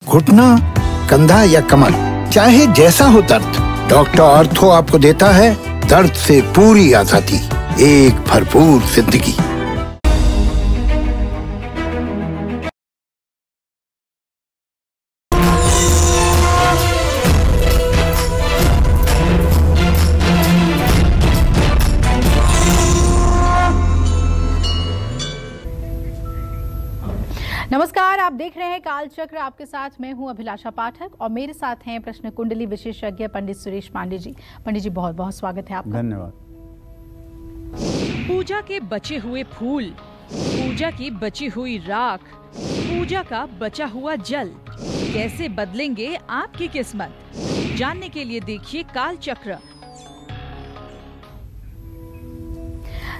घुटना, कंधा या कमर, चाहे जैसा हो दर्द, डॉक्टर ऑर्थो आपको देता है दर्द से पूरी आजादी, एक भरपूर जिंदगी। नमस्कार, आप देख रहे हैं कालचक्र। आपके साथ मैं हूं अभिलाषा पाठक और मेरे साथ हैं प्रश्न कुंडली विशेषज्ञ पंडित सुरेश पांडे जी। पंडित जी, बहुत बहुत स्वागत है आपका। धन्यवाद। पूजा के बचे हुए फूल, पूजा की बची हुई राख, पूजा का बचा हुआ जल कैसे बदलेंगे आपकी किस्मत? जानने के लिए देखिए कालचक्र।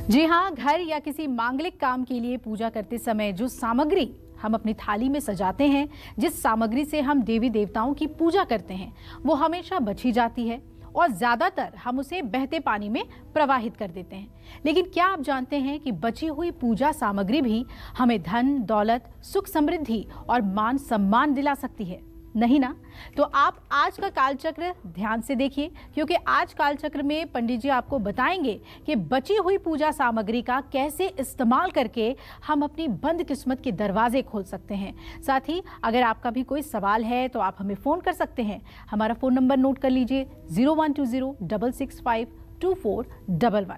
जी हाँ, घर या किसी मांगलिक काम के लिए पूजा करते समय जो सामग्री हम अपनी थाली में सजाते हैं, जिस सामग्री से हम देवी देवताओं की पूजा करते हैं, वो हमेशा बची जाती है और ज्यादातर हम उसे बहते पानी में प्रवाहित कर देते हैं। लेकिन क्या आप जानते हैं कि बची हुई पूजा सामग्री भी हमें धन, दौलत, सुख, समृद्धि और मान सम्मान दिला सकती है? नहीं ना? तो आप आज का कालचक्र ध्यान से देखिए, क्योंकि आज कालचक्र में पंडित जी आपको बताएंगे कि बची हुई पूजा सामग्री का कैसे इस्तेमाल करके हम अपनी बंद किस्मत के दरवाजे खोल सकते हैं। साथ ही अगर आपका भी कोई सवाल है तो आप हमें फ़ोन कर सकते हैं। हमारा फ़ोन नंबर नोट कर लीजिए 0120-665-2411।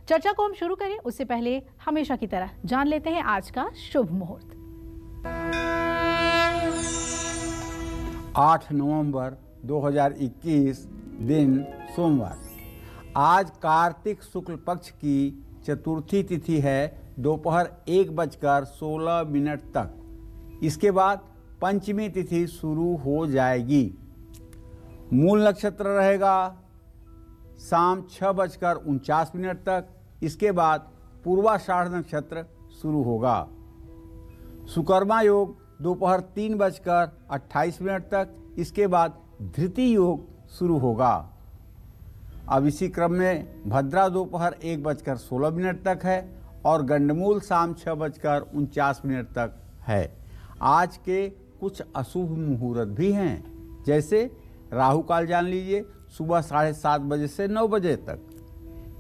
चर्चा को हम शुरू करें उससे पहले हमेशा की तरह जान लेते हैं आज का शुभ मुहूर्त। 8 नवंबर 2021 दिन सोमवार। आज कार्तिक शुक्ल पक्ष की चतुर्थी तिथि है दोपहर 1:16 तक। इसके बाद पंचमी तिथि शुरू हो जाएगी। मूल नक्षत्र रहेगा शाम 6:49 तक। इसके बाद पूर्वाषाढ़ नक्षत्र शुरू होगा। सुकर्मा योग दोपहर 3:28 तक। इसके बाद धृति योग शुरू होगा। अब इसी क्रम में भद्रा दोपहर 1:16 तक है और गंडमूल शाम 6:49 तक है। आज के कुछ अशुभ मुहूर्त भी हैं, जैसे राहु काल जान लीजिए सुबह 7:30 बजे से 9 बजे तक,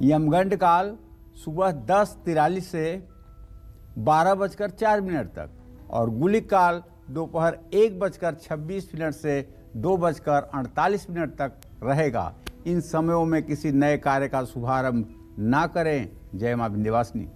यमगंड काल सुबह 10:43 से 12:04 तक और गुलिक काल दोपहर 1:26 से 2:48 तक रहेगा। इन समयों में किसी नए कार्य का शुभारंभ ना करें। जय मां विंध्यवासिनी।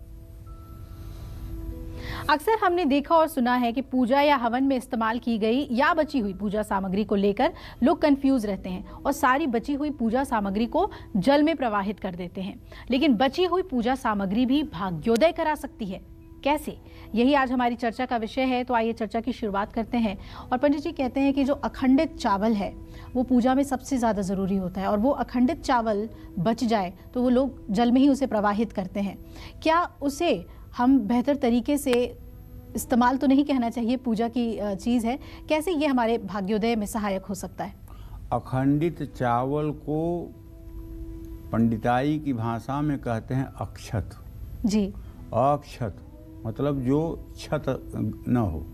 अक्सर हमने देखा और सुना है कि पूजा या हवन में इस्तेमाल की गई या बची हुई पूजा सामग्री को लेकर लोग कंफ्यूज रहते हैं और सारी बची हुई पूजा सामग्री को जल में प्रवाहित कर देते हैं। लेकिन बची हुई पूजा सामग्री भी भाग्योदय करा सकती है। कैसे? यही आज हमारी चर्चा का विषय है। तो आइए चर्चा की शुरुआत करते हैं। और पंडित जी कहते हैं कि जो अखंडित चावल है वो पूजा में सबसे ज़्यादा ज़रूरी होता है और वो अखंडित चावल बच जाए तो वो लोग जल में ही उसे प्रवाहित करते हैं। क्या उसे हम बेहतर तरीके से इस्तेमाल तो नहीं कहना चाहिए, पूजा की चीज़ है, कैसे ये हमारे भाग्योदय में सहायक हो सकता है? अखंडित चावल को पंडिताई की भाषा में कहते हैं अक्षत। जी। अक्षत मतलब जो छत न हो।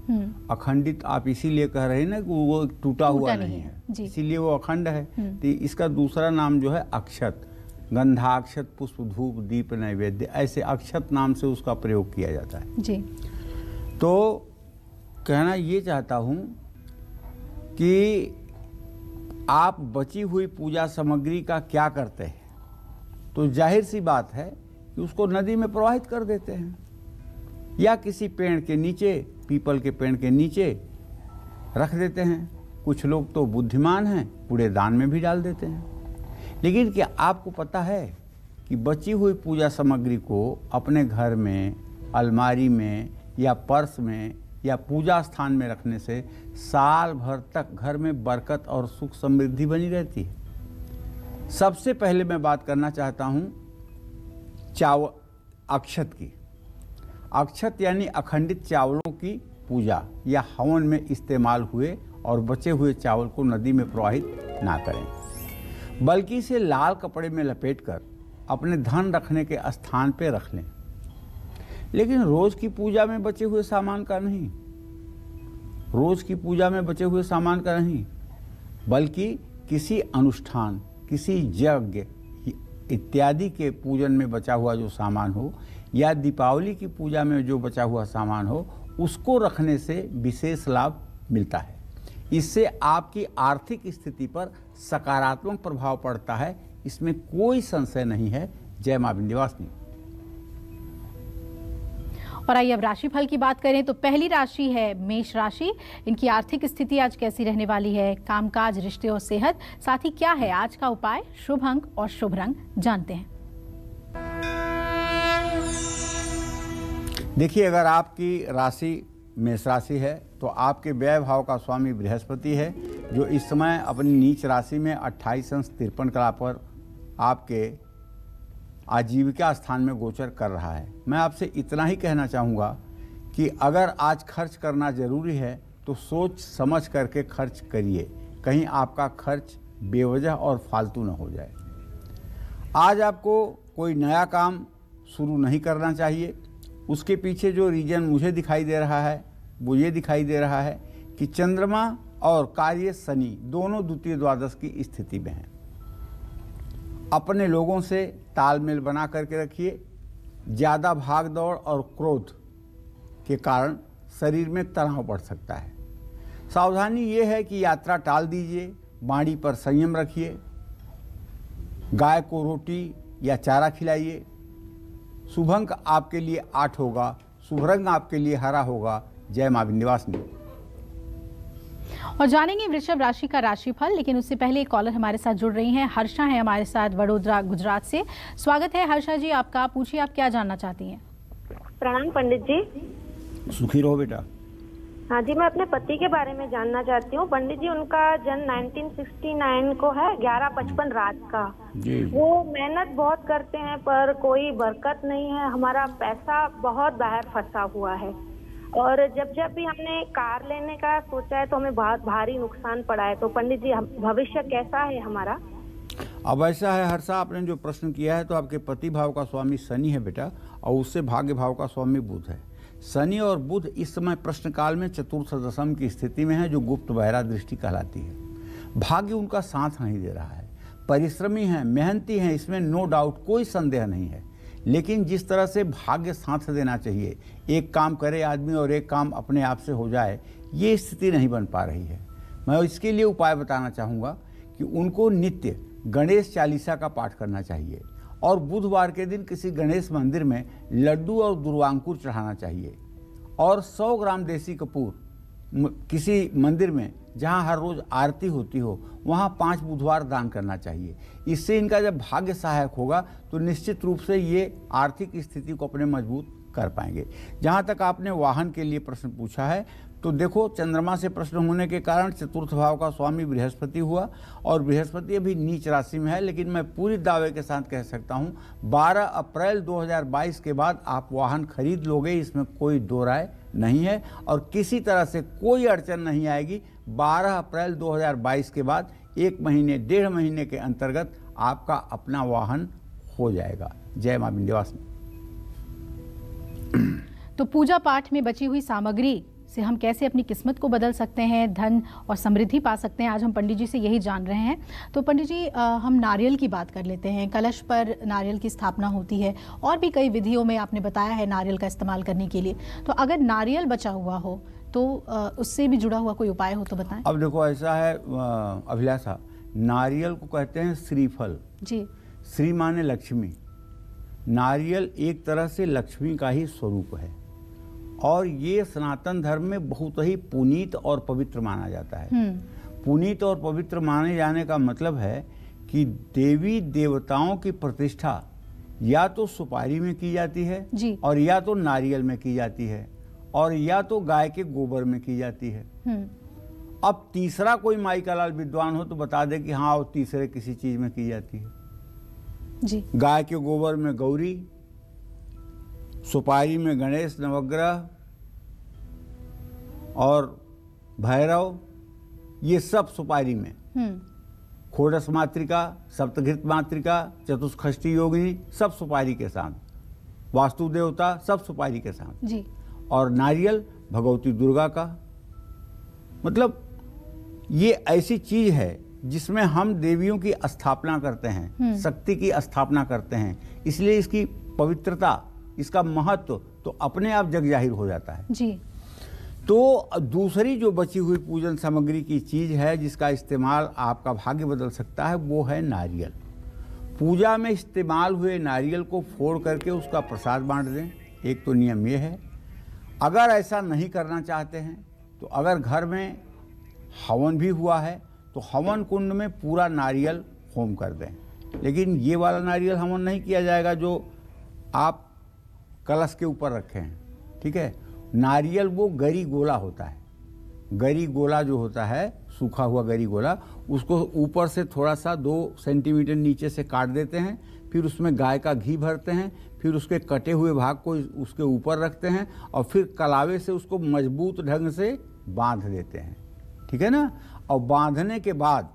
अखंडित आप इसीलिए कह रहे हैं ना कि वो टूटा हुआ नहीं है, इसीलिए वो अखंड है। तो इसका दूसरा नाम जो है अक्षत, गंधाक्षत, पुष्प, धूप, दीप, नैवेद्य, ऐसे अक्षत नाम से उसका प्रयोग किया जाता है। जी। तो कहना ये चाहता हूँ कि आप बची हुई पूजा सामग्री का क्या करते हैं? तो जाहिर सी बात है कि उसको नदी में प्रवाहित कर देते हैं या किसी पेड़ के नीचे, पीपल के पेड़ के नीचे रख देते हैं। कुछ लोग तो बुद्धिमान हैं, कूड़ेदान में भी डाल देते हैं। लेकिन क्या आपको पता है कि बची हुई पूजा सामग्री को अपने घर में, अलमारी में या पर्स में या पूजा स्थान में रखने से साल भर तक घर में बरकत और सुख समृद्धि बनी रहती है? सबसे पहले मैं बात करना चाहता हूँ चावल, अक्षत की। अक्षत यानी अखंडित चावलों की पूजा या हवन में इस्तेमाल हुए और बचे हुए चावल को नदी में प्रवाहित ना करें, बल्कि इसे लाल कपड़े में लपेटकर अपने धन रखने के स्थान पर रख लें। लेकिन रोज की पूजा में बचे हुए सामान का नहीं। रोज की पूजा में बचे हुए सामान का नहीं, बल्कि किसी अनुष्ठान, किसी यज्ञ इत्यादि के पूजन में बचा हुआ जो सामान हो, या दीपावली की पूजा में जो बचा हुआ सामान हो, उसको रखने से विशेष लाभ मिलता है। इससे आपकी आर्थिक स्थिति पर सकारात्मक प्रभाव पड़ता है, इसमें कोई संशय नहीं है। जय मां विंध्यवासिनी। और आइए अब राशिफल की बात करें तो पहली राशि है मेष राशि। इनकी आर्थिक स्थिति आज कैसी रहने वाली है, कामकाज, रिश्ते और सेहत, साथ ही क्या है आज का उपाय, शुभ अंक और शुभ रंग, जानते हैं। देखिए, अगर आपकी राशि मेष राशि है तो आपके व्यय भाव का स्वामी बृहस्पति है, जो इस समय अपनी नीच राशि में 28 अंश 53 कला पर आपके आजीविका स्थान में गोचर कर रहा है। मैं आपसे इतना ही कहना चाहूँगा कि अगर आज खर्च करना ज़रूरी है तो सोच समझ करके खर्च करिए, कहीं आपका खर्च बेवजह और फालतू न हो जाए। आज आपको कोई नया काम शुरू नहीं करना चाहिए। उसके पीछे जो रीजन मुझे दिखाई दे रहा है वो ये दिखाई दे रहा है कि चंद्रमा और कार्य शनि दोनों द्वितीय द्वादश की स्थिति में हैं। अपने लोगों से तालमेल बना करके रखिए। ज़्यादा भाग दौड़ और क्रोध के कारण शरीर में तनाव बढ़ सकता है। सावधानी ये है कि यात्रा टाल दीजिए, वाणी पर संयम रखिए, गाय को रोटी या चारा खिलाइए। शुभ अंक आपके लिए 8 होगा, शुभ रंग आपके लिए हरा होगा। जय मां विंध्यवासिनी। और जानेंगे वृषभ राशि का राशिफल, लेकिन उससे पहले एक कॉलर हमारे साथ जुड़ रही हैं। हर्षा है हमारे साथ वडोदरा गुजरात से। स्वागत है हर्षा जी आपका, पूछिए आप क्या जानना चाहती हैं। प्रणाम पंडित जी। सुखी रहो बेटा। हाँ जी, मैं अपने पति के बारे में जानना चाहती हूँ पंडित जी। उनका जन्म 1969 को है, 11:55 रात का। वो मेहनत बहुत करते हैं पर कोई बरकत नहीं है। हमारा पैसा बहुत बाहर फंसा हुआ है और जब जब भी हमने कार लेने का सोचा है तो हमें बहुत भारी नुकसान पड़ा है। तो पंडित जी भविष्य कैसा है हमारा? अब ऐसा है हर्षा, आपने जो प्रश्न किया है तो आपके पति भाव का स्वामी शनि है बेटा, और उससे भाग्य भाव का स्वामी बुध है। शनि और बुध इस समय प्रश्न काल में चतुर्थ दशम की स्थिति में है, जो गुप्त बहरा दृष्टि कहलाती है। भाग्य उनका साथ नहीं दे रहा है। परिश्रमी हैं, मेहनती हैं, इसमें नो डाउट, कोई संदेह नहीं है। लेकिन जिस तरह से भाग्य साथ देना चाहिए, एक काम करे आदमी और एक काम अपने आप से हो जाए, ये स्थिति नहीं बन पा रही है। मैं इसके लिए उपाय बताना चाहूँगा कि उनको नित्य गणेश चालीसा का पाठ करना चाहिए और बुधवार के दिन किसी गणेश मंदिर में लड्डू और दुर्वांकुर चढ़ाना चाहिए और 100 ग्राम देसी कपूर किसी मंदिर में जहां हर रोज आरती होती हो वहां 5 बुधवार दान करना चाहिए। इससे इनका जब भाग्य सहायक होगा तो निश्चित रूप से ये आर्थिक स्थिति को अपने मजबूत कर पाएंगे। जहां तक आपने वाहन के लिए प्रश्न पूछा है तो देखो, चंद्रमा से प्रश्न होने के कारण चतुर्थ भाव का स्वामी बृहस्पति हुआ और बृहस्पति अभी नीच राशि में है। लेकिन मैं पूरी दावे के साथ कह सकता हूं 12 अप्रैल 2022 के बाद आप वाहन खरीद लोगे, इसमें कोई दो राय नहीं है और किसी तरह से कोई अड़चन नहीं आएगी। 12 अप्रैल 2022 के बाद 1 महीने 1.5 महीने के अंतर्गत आपका अपना वाहन हो जाएगा। जय मां विंध्यवासिनी। तो पूजा पाठ में बची हुई सामग्री से हम कैसे अपनी किस्मत को बदल सकते हैं, धन और समृद्धि पा सकते हैं, आज हम पंडित जी से यही जान रहे हैं। तो पंडित जी हम नारियल की बात कर लेते हैं। कलश पर नारियल की स्थापना होती है और भी कई विधियों में आपने बताया है नारियल का इस्तेमाल करने के लिए। तो अगर नारियल बचा हुआ हो तो उससे भी जुड़ा हुआ कोई उपाय हो तो बताएं। अब देखो, ऐसा है अभिलाषा, नारियल को कहते हैं श्रीफल जी। श्री माने लक्ष्मी। नारियल एक तरह से लक्ष्मी का ही स्वरूप है और ये सनातन धर्म में बहुत ही पुनीत और पवित्र माना जाता है। पुनीत और पवित्र माने जाने का मतलब है कि देवी देवताओं की प्रतिष्ठा या तो सुपारी में की जाती है जी। और या तो नारियल में की जाती है और या तो गाय के गोबर में की जाती है। अब तीसरा कोई माई का लाल विद्वान हो तो बता दे कि हाँ, और तीसरे किसी चीज में की जाती है जी। गाय के गोबर में गौरी, सुपारी में गणेश नवग्रह और भैरव, ये सब सुपारी में। खोडस मातृका, सप्तघृत मातृका, चतुष्षष्ठी योगिनी, सब सुपारी के साथ। वास्तु देवता सब सुपारी के साथ जी। और नारियल भगवती दुर्गा का, मतलब ये ऐसी चीज है जिसमें हम देवियों की स्थापना करते हैं, शक्ति की स्थापना करते हैं, इसलिए इसकी पवित्रता, इसका महत्व तो अपने आप जग जाहिर हो जाता है जी। तो दूसरी जो बची हुई पूजन सामग्री की चीज है जिसका इस्तेमाल आपका भाग्य बदल सकता है, वो है नारियल। पूजा में इस्तेमाल हुए नारियल को फोड़ करके उसका प्रसाद बांट दें, एक तो नियम ये है। अगर ऐसा नहीं करना चाहते हैं तो अगर घर में हवन भी हुआ है तो हवन कुंड में पूरा नारियल होम कर दें, लेकिन ये वाला नारियल हवन नहीं किया जाएगा जो आप कलश के ऊपर रखे हैं, ठीक है। नारियल वो गरी गोला होता है, गरी गोला जो होता है, सूखा हुआ गरी गोला, उसको ऊपर से थोड़ा सा 2 सेंटीमीटर नीचे से काट देते हैं, फिर उसमें गाय का घी भरते हैं, फिर उसके कटे हुए भाग को उसके ऊपर रखते हैं और फिर कलावे से उसको मजबूत ढंग से बांध देते हैं, ठीक है ना। और बांधने के बाद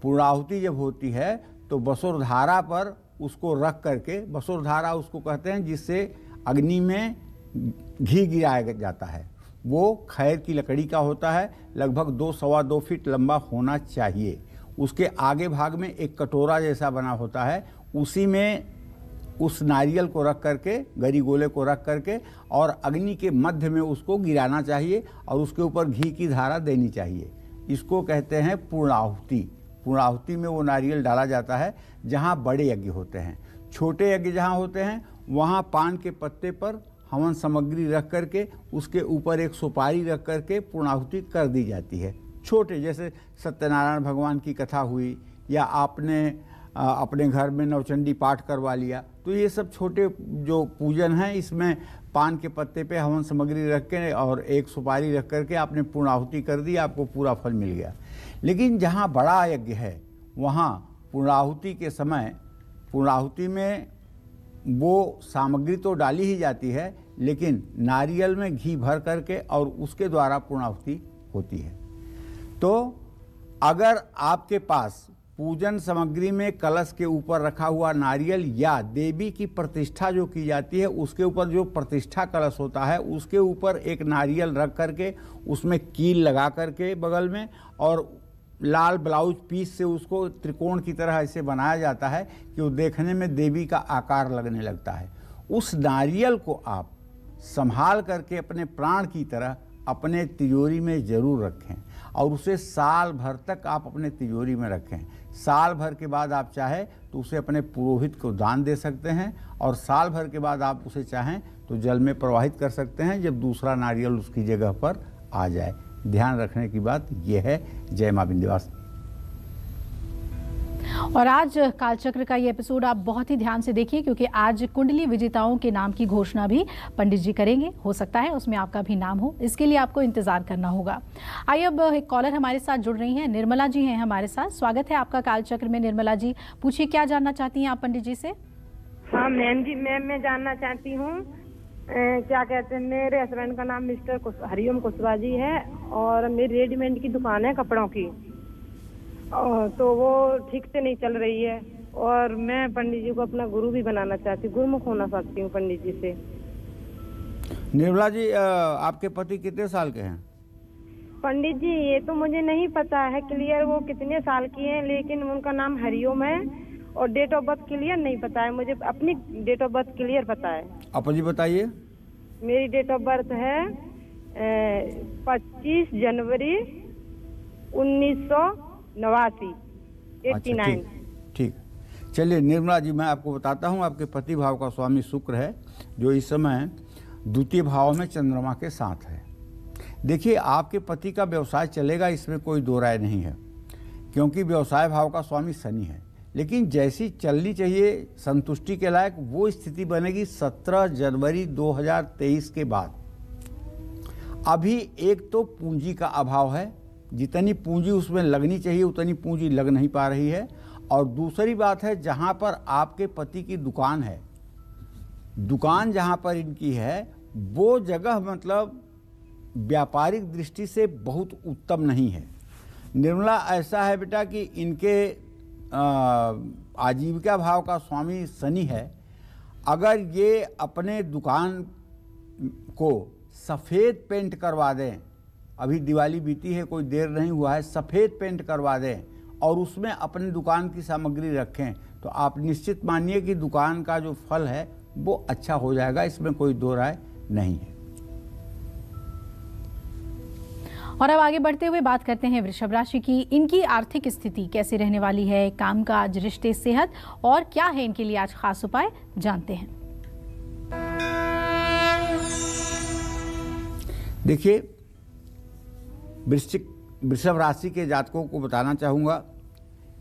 पूर्णाहुति जब होती है तो बसुरधारा पर उसको रख करके, बसुरधारा उसको कहते हैं जिससे अग्नि में घी गिराया जाता है, वो खैर की लकड़ी का होता है, लगभग 2-2.25 फीट लंबा होना चाहिए। उसके आगे भाग में एक कटोरा जैसा बना होता है, उसी में उस नारियल को रख करके, गरी गोले को रख करके और अग्नि के मध्य में उसको गिराना चाहिए और उसके ऊपर घी की धारा देनी चाहिए। इसको कहते हैं पूर्णाहुति। पूर्णाहुति में वो नारियल डाला जाता है जहाँ बड़े यज्ञ होते हैं। छोटे यज्ञ जहाँ होते हैं वहाँ पान के पत्ते पर हवन सामग्री रख करके उसके ऊपर एक सुपारी रख करके पूर्णाहुति कर दी जाती है। छोटे जैसे सत्यनारायण भगवान की कथा हुई या आपने अपने घर में नवचंडी पाठ करवा लिया, तो ये सब छोटे जो पूजन हैं इसमें पान के पत्ते पे हवन सामग्री रख के और एक सुपारी रख करके आपने पूर्णाहुति कर दी, आपको पूरा फल मिल गया। लेकिन जहाँ बड़ा यज्ञ है वहाँ पूर्णाहुति के समय, पूर्णाहुति में वो सामग्री तो डाली ही जाती है लेकिन नारियल में घी भर करके और उसके द्वारा पूर्णाहुति होती है। तो अगर आपके पास पूजन सामग्री में कलश के ऊपर रखा हुआ नारियल या देवी की प्रतिष्ठा जो की जाती है उसके ऊपर जो प्रतिष्ठा कलश होता है उसके ऊपर एक नारियल रख करके उसमें कील लगा करके बगल में और लाल ब्लाउज पीस से उसको त्रिकोण की तरह ऐसे बनाया जाता है कि वो देखने में देवी का आकार लगने लगता है। उस नारियल को आप संभाल करके अपने प्राण की तरह अपने तिजोरी में जरूर रखें और उसे साल भर तक आप अपने तिजोरी में रखें। साल भर के बाद आप चाहें तो उसे अपने पुरोहित को दान दे सकते हैं और साल भर के बाद आप उसे चाहें तो जल में प्रवाहित कर सकते हैं जब दूसरा नारियल उसकी जगह पर आ जाए। ध्यान रखने की बात यह है। जय मां विंध्यवासिनी। और आज कालचक्र का ये एपिसोड आप बहुत ही ध्यान से देखिए क्योंकि आज कुंडली विजेताओं के नाम की घोषणा भी पंडित जी करेंगे। हो सकता है उसमें आपका भी नाम हो, इसके लिए आपको इंतजार करना होगा। आइए अब एक कॉलर हमारे साथ जुड़ रही हैं, निर्मला जी हैं हमारे साथ। स्वागत है आपका कालचक्र में। निर्मला जी पूछिए, क्या जानना चाहती हैं आप पंडित जी से? हाँ मैम जी, मैं जानना चाहती हूँ क्या कहते हैं, मेरे हस्बैंड का नाम मिस्टर हरिओम कुशवाहा जी है और मेरी रेडीमेड की दुकान है कपड़ों की, तो वो ठीक से नहीं चल रही है और मैं पंडित जी को अपना गुरु भी बनाना चाहती हूँ, गुरुमुख होना चाहती हूँ पंडित जी से। निर्मला जी, आपके पति कितने साल के हैं? पंडित जी ये तो मुझे नहीं पता है क्लियर वो कितने साल की हैं, लेकिन उनका नाम हरिओम है और डेट ऑफ बर्थ क्लियर नहीं पता है मुझे। अपनी डेट ऑफ बर्थ क्लियर पता है। आप जी बताइए। मेरी डेट ऑफ बर्थ है 25 जनवरी 1989। अच्छा, ठीक। चलिए निर्मला जी, मैं आपको बताता हूँ। आपके पति भाव का स्वामी शुक्र है जो इस समय द्वितीय भाव में चंद्रमा के साथ है। देखिए, आपके पति का व्यवसाय चलेगा, इसमें कोई दो राय नहीं है, क्योंकि व्यवसाय भाव का स्वामी शनि है। लेकिन जैसी चलनी चाहिए संतुष्टि के लायक वो स्थिति बनेगी 17 जनवरी 2023 के बाद। अभी एक तो पूंजी का अभाव है, जितनी पूंजी उसमें लगनी चाहिए उतनी पूंजी लग नहीं पा रही है। और दूसरी बात है, जहां पर आपके पति की दुकान है, दुकान जहां पर इनकी है वो जगह मतलब व्यापारिक दृष्टि से बहुत उत्तम नहीं है। निर्मला, ऐसा है बेटा कि इनके आजीविका भाव का स्वामी शनि है। अगर ये अपने दुकान को सफ़ेद पेंट करवा दें अभी दिवाली बीती है, कोई देर नहीं हुआ है, सफ़ेद पेंट करवा दें और उसमें अपनी दुकान की सामग्री रखें तो आप निश्चित मानिए कि दुकान का जो फल है वो अच्छा हो जाएगा, इसमें कोई दो राय नहीं है। और अब आगे बढ़ते हुए बात करते हैं वृषभ राशि की। इनकी आर्थिक स्थिति कैसे रहने वाली है, कामकाज, रिश्ते, सेहत और क्या है इनके लिए आज खास उपाय, जानते हैं। देखिए, वृषभ राशि के जातकों को बताना चाहूँगा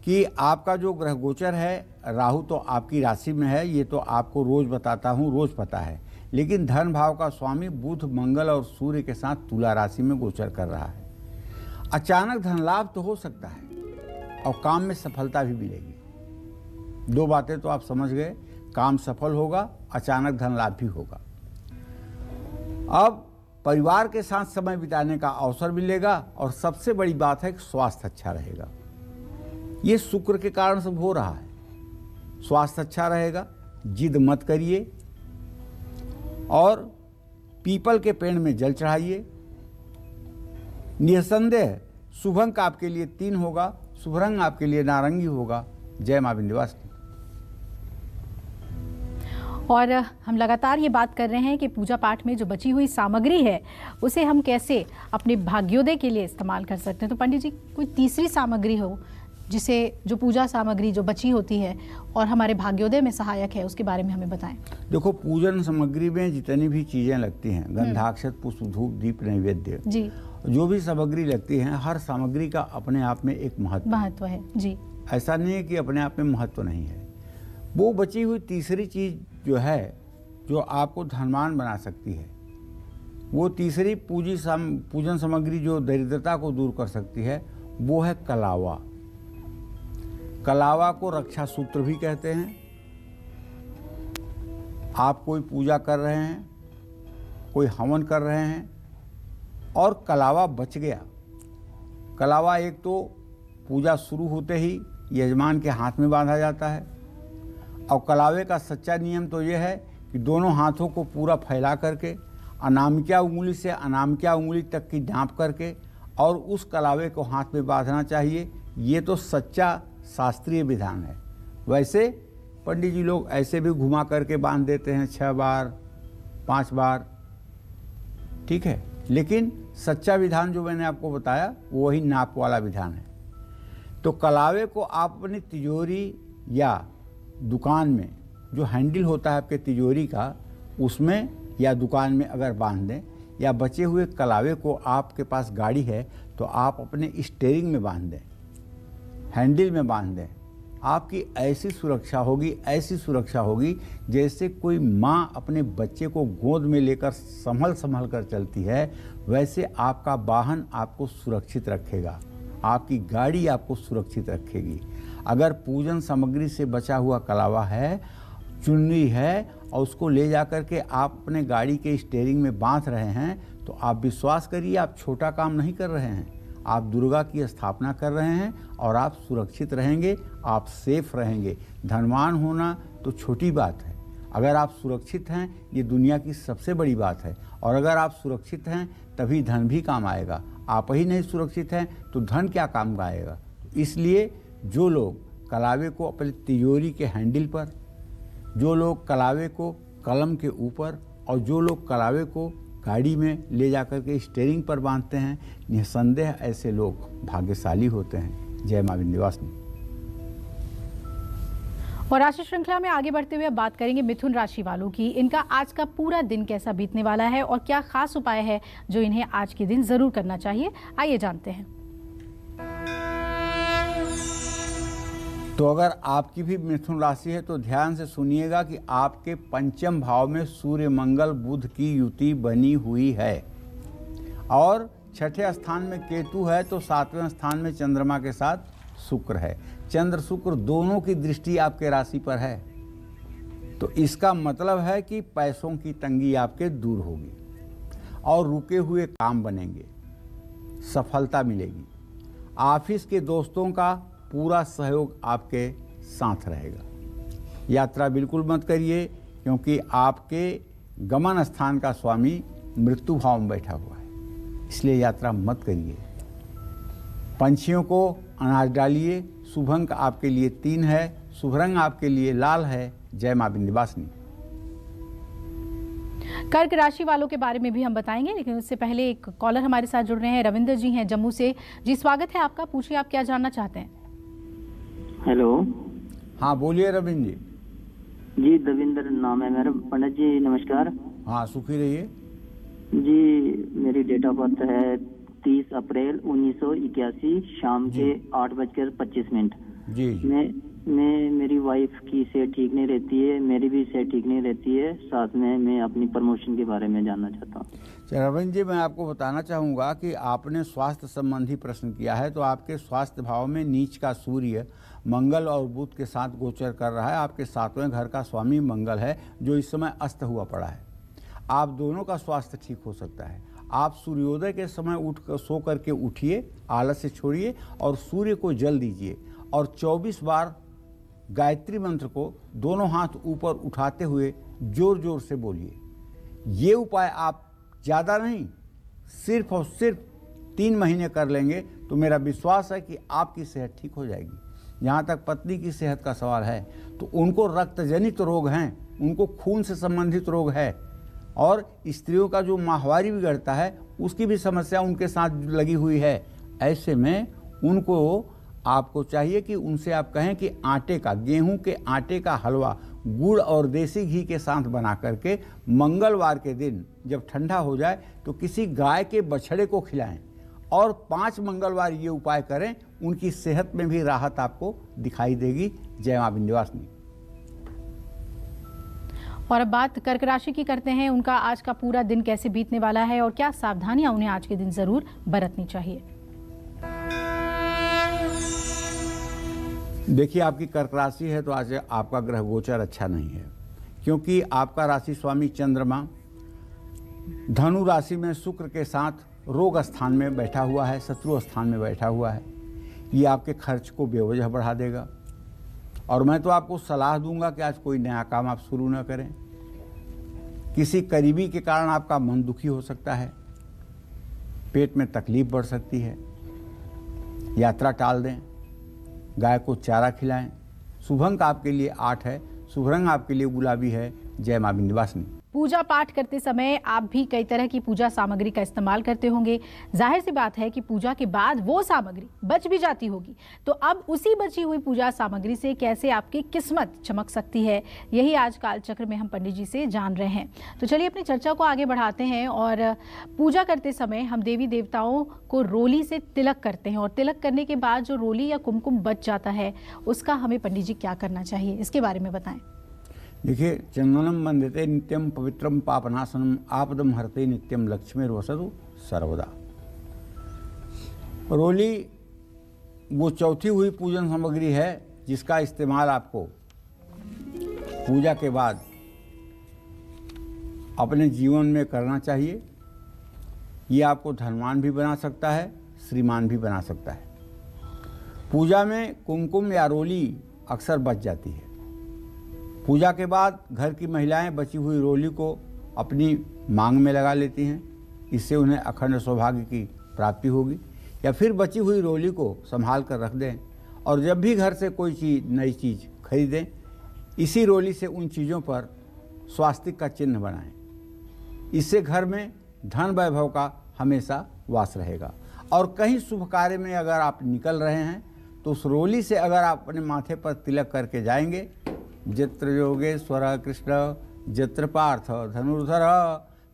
कि आपका जो ग्रह गोचर है, राहु तो आपकी राशि में है, ये तो आपको रोज बताता हूँ, रोज पता है। लेकिन धन भाव का स्वामी बुध, मंगल और सूर्य के साथ तुला राशि में गोचर कर रहा है। अचानक धन लाभ तो हो सकता है और काम में सफलता भी मिलेगी। दो बातें तो आप समझ गए, काम सफल होगा, अचानक धन लाभ भी होगा। अब परिवार के साथ समय बिताने का अवसर मिलेगा और सबसे बड़ी बात है कि स्वास्थ्य अच्छा रहेगा। ये शुक्र के कारण सब हो रहा है। स्वास्थ्य अच्छा रहेगा, जिद मत करिए और पीपल के पेड़ में जल चढ़ाइए। निसंदेह शुभ अंक आपके लिए 3 होगा, शुभ रंग आपके लिए नारंगी होगा। जय मां विंध्यवासिनी। और हम लगातार ये बात कर रहे हैं कि पूजा पाठ में जो बची हुई सामग्री है उसे हम कैसे अपने भाग्योदय के लिए इस्तेमाल कर सकते हैं। तो पंडित जी, कोई तीसरी सामग्री हो जिसे, जो पूजा सामग्री जो बची होती है और हमारे भाग्योदय में सहायक है, उसके बारे में हमें बताएं। देखो, पूजन सामग्री में जितनी भी चीज़ें लगती हैं, गंधाक्षत, पुष्प, धूप, दीप, नैवेद्य, जी, जो भी सामग्री लगती है, हर सामग्री का अपने आप में एक महत्व है। जी, ऐसा नहीं है कि अपने आप में महत्व नहीं है। वो बची हुई तीसरी चीज़ जो है, जो आपको धनवान बना सकती है, वो तीसरी पूजन सामग्री जो दरिद्रता को दूर कर सकती है, वो है कलावा। कलावा को रक्षा सूत्र भी कहते हैं। आप कोई पूजा कर रहे हैं, कोई हवन कर रहे हैं और कलावा बच गया। कलावा एक तो पूजा शुरू होते ही यजमान के हाथ में बांधा जाता है और कलावे का सच्चा नियम तो ये है कि दोनों हाथों को पूरा फैला करके अनामिका उंगली से अनामिका उंगली तक की नाप करके और उस कलावे को हाथ में बांधना चाहिए। ये तो सच्चा शास्त्रीय विधान है। वैसे पंडित जी लोग ऐसे भी घुमा करके बांध देते हैं 6 बार 5 बार, ठीक है, लेकिन सच्चा विधान जो मैंने आपको बताया वही नाप वाला विधान है। तो कलावे को आप अपनी तिजोरी या दुकान में जो हैंडल होता है आपके तिजोरी का, उसमें या दुकान में अगर बांध दें, या बचे हुए कलावे को आपके पास गाड़ी है तो आप अपने स्टीयरिंग में बांध दें, हैंडल में बांध दें। आपकी ऐसी सुरक्षा होगी, ऐसी सुरक्षा होगी जैसे कोई माँ अपने बच्चे को गोद में लेकर संभल कर चलती है, वैसे आपका वाहन आपको सुरक्षित रखेगा, आपकी गाड़ी आपको सुरक्षित रखेगी। अगर पूजन सामग्री से बचा हुआ कलावा है, चुन्नी है और उसको ले जा कर के आप अपने गाड़ी के स्टीयरिंग में बांध रहे हैं, तो आप विश्वास करिए आप छोटा काम नहीं कर रहे हैं, आप दुर्गा की स्थापना कर रहे हैं और आप सुरक्षित रहेंगे, आप सेफ रहेंगे। धनवान होना तो छोटी बात है, अगर आप सुरक्षित हैं ये दुनिया की सबसे बड़ी बात है। और अगर आप सुरक्षित हैं तभी धन भी काम आएगा, आप ही नहीं सुरक्षित हैं तो धन क्या काम आएगा। इसलिए जो लोग कलावे को अपने तिजोरी के हैंडल पर, जो लोग कलावे को कलम के ऊपर और जो लोग कलावे को गाड़ी में ले जाकर के स्टीयरिंग पर बांधते हैं, निसंदेह ऐसे लोग भाग्यशाली होते हैं। जय मां विंध्यवासिनी। और राशि श्रृंखला में आगे बढ़ते हुए बात करेंगे मिथुन राशि वालों की। इनका आज का पूरा दिन कैसा बीतने वाला है और क्या खास उपाय है जो इन्हें आज के दिन जरूर करना चाहिए, आइए जानते हैं। तो अगर आपकी भी मिथुन राशि है तो ध्यान से सुनिएगा कि आपके पंचम भाव में सूर्य मंगल बुध की युति बनी हुई है और छठे स्थान में केतु है, तो 7वें स्थान में चंद्रमा के साथ शुक्र है। चंद्र शुक्र दोनों की दृष्टि आपके राशि पर है, तो इसका मतलब है कि पैसों की तंगी आपके दूर होगी और रुके हुए काम बनेंगे, सफलता मिलेगी। ऑफिस के दोस्तों का पूरा सहयोग आपके साथ रहेगा। यात्रा बिल्कुल मत करिए क्योंकि आपके गमन स्थान का स्वामी मृत्यु भाव में बैठा हुआ है। इसलिए यात्रा मत करिए। पंछियों को अनाज डालिए। शुभ अंक आपके लिए 3 है। शुभ रंग आपके लिए लाल है। जय मां विंध्यवासिनी। कर्क राशि वालों के बारे में भी हम बताएंगे, लेकिन उससे पहले एक कॉलर हमारे साथ जुड़ रहे हैं। रविंद्र जी हैं जम्मू से। जी स्वागत है आपका, पूछिए आप क्या जानना चाहते हैं। हेलो। हाँ बोलिए रविंद्र जी। जी दविंदर नाम है मेरा। पंडित जी नमस्कार। हाँ सुखी रहिए जी। मेरी डेट ऑफ बर्थ है 30 अप्रैल 1981 शाम के 8:25। जी। मैं मेरी वाइफ की सेहत ठीक नहीं रहती है, मेरी भी सेहत ठीक नहीं रहती है। साथ में मैं अपनी प्रमोशन के बारे में जानना चाहता हूँ। रविंद्र जी, मैं आपको बताना चाहूँगा कि आपने स्वास्थ्य संबंधी प्रश्न किया है, तो आपके स्वास्थ्य भाव में नीच का सूर्य मंगल और बुध के साथ गोचर कर रहा है। आपके 7वें घर का स्वामी मंगल है, जो इस समय अस्त हुआ पड़ा है। आप दोनों का स्वास्थ्य ठीक हो सकता है। आप सूर्योदय के समय उठ कर सो करके उठिए, आलस्य छोड़िए और सूर्य को जल दीजिए और 24 बार गायत्री मंत्र को दोनों हाथ ऊपर उठाते हुए जोर जोर से बोलिए। ये उपाय आप ज़्यादा नहीं, सिर्फ और सिर्फ 3 महीने कर लेंगे तो मेरा विश्वास है कि आपकी सेहत ठीक हो जाएगी। जहाँ तक पत्नी की सेहत का सवाल है तो उनको रक्तजनित रोग हैं, उनको खून से संबंधित रोग है और स्त्रियों का जो माहवारी बिगड़ता है उसकी भी समस्या उनके साथ लगी हुई है। ऐसे में उनको आपको चाहिए कि उनसे आप कहें कि आटे का, गेहूं के आटे का हलवा गुड़ और देसी घी के साथ बना करके मंगलवार के दिन जब ठंडा हो जाए तो किसी गाय के बछड़े को खिलाएं और 5 मंगलवार ये उपाय करें। उनकी सेहत में भी राहत आपको दिखाई देगी। जय मां विंध्यवासिनी। और अब बात कर्क राशि की करते हैं। उनका आज का पूरा दिन कैसे बीतने वाला है और क्या सावधानियां उन्हें आज के दिन जरूर बरतनी चाहिए। देखिए, आपकी कर्क राशि है तो आज आपका ग्रह गोचर अच्छा नहीं है, क्योंकि आपका राशि स्वामी चंद्रमा धनु राशि में शुक्र के साथ रोग स्थान में बैठा हुआ है, शत्रु स्थान में बैठा हुआ है। ये आपके खर्च को बेवजह बढ़ा देगा और मैं तो आपको सलाह दूंगा कि आज कोई नया काम आप शुरू न करें। किसी करीबी के कारण आपका मन दुखी हो सकता है, पेट में तकलीफ बढ़ सकती है। यात्रा टाल दें, गाय को चारा खिलाएं। शुभ अंक आपके लिए 8 है। शुभ रंग आपके लिए गुलाबी है। जय मां विंध्यवासिनी। पूजा पाठ करते समय आप भी कई तरह की पूजा सामग्री का इस्तेमाल करते होंगे। जाहिर सी बात है कि पूजा के बाद वो सामग्री बच भी जाती होगी, तो अब उसी बची हुई पूजा सामग्री से कैसे आपकी किस्मत चमक सकती है, यही आज काल चक्र में हम पंडित जी से जान रहे हैं। तो चलिए अपनी चर्चा को आगे बढ़ाते हैं। और पूजा करते समय हम देवी देवताओं को रोली से तिलक करते हैं और तिलक करने के बाद जो रोली या कुमकुम बच जाता है उसका हमें पंडित जी क्या करना चाहिए, इसके बारे में बताएं। देखिए, चंदनम वंदते नित्यम पवित्रम पापनाशनम आपदम हरते नित्यम लक्ष्मीर्वसतु सर्वदा। रोली वो चौथी हुई पूजन सामग्री है जिसका इस्तेमाल आपको पूजा के बाद अपने जीवन में करना चाहिए। ये आपको धनवान भी बना सकता है, श्रीमान भी बना सकता है। पूजा में कुमकुम या रोली अक्सर बच जाती है। पूजा के बाद घर की महिलाएं बची हुई रोली को अपनी मांग में लगा लेती हैं, इससे उन्हें अखंड सौभाग्य की प्राप्ति होगी। या फिर बची हुई रोली को संभाल कर रख दें और जब भी घर से कोई चीज़, नई चीज़ खरीदें, इसी रोली से उन चीज़ों पर स्वास्तिक का चिन्ह बनाएं। इससे घर में धन वैभव का हमेशा वास रहेगा। और कहीं शुभ कार्य में अगर आप निकल रहे हैं तो उस रोली से अगर आप अपने माथे पर तिलक करके जाएंगे, जत्र योगेश्वर कृष्ण जत्र पार्थ धनुर्धर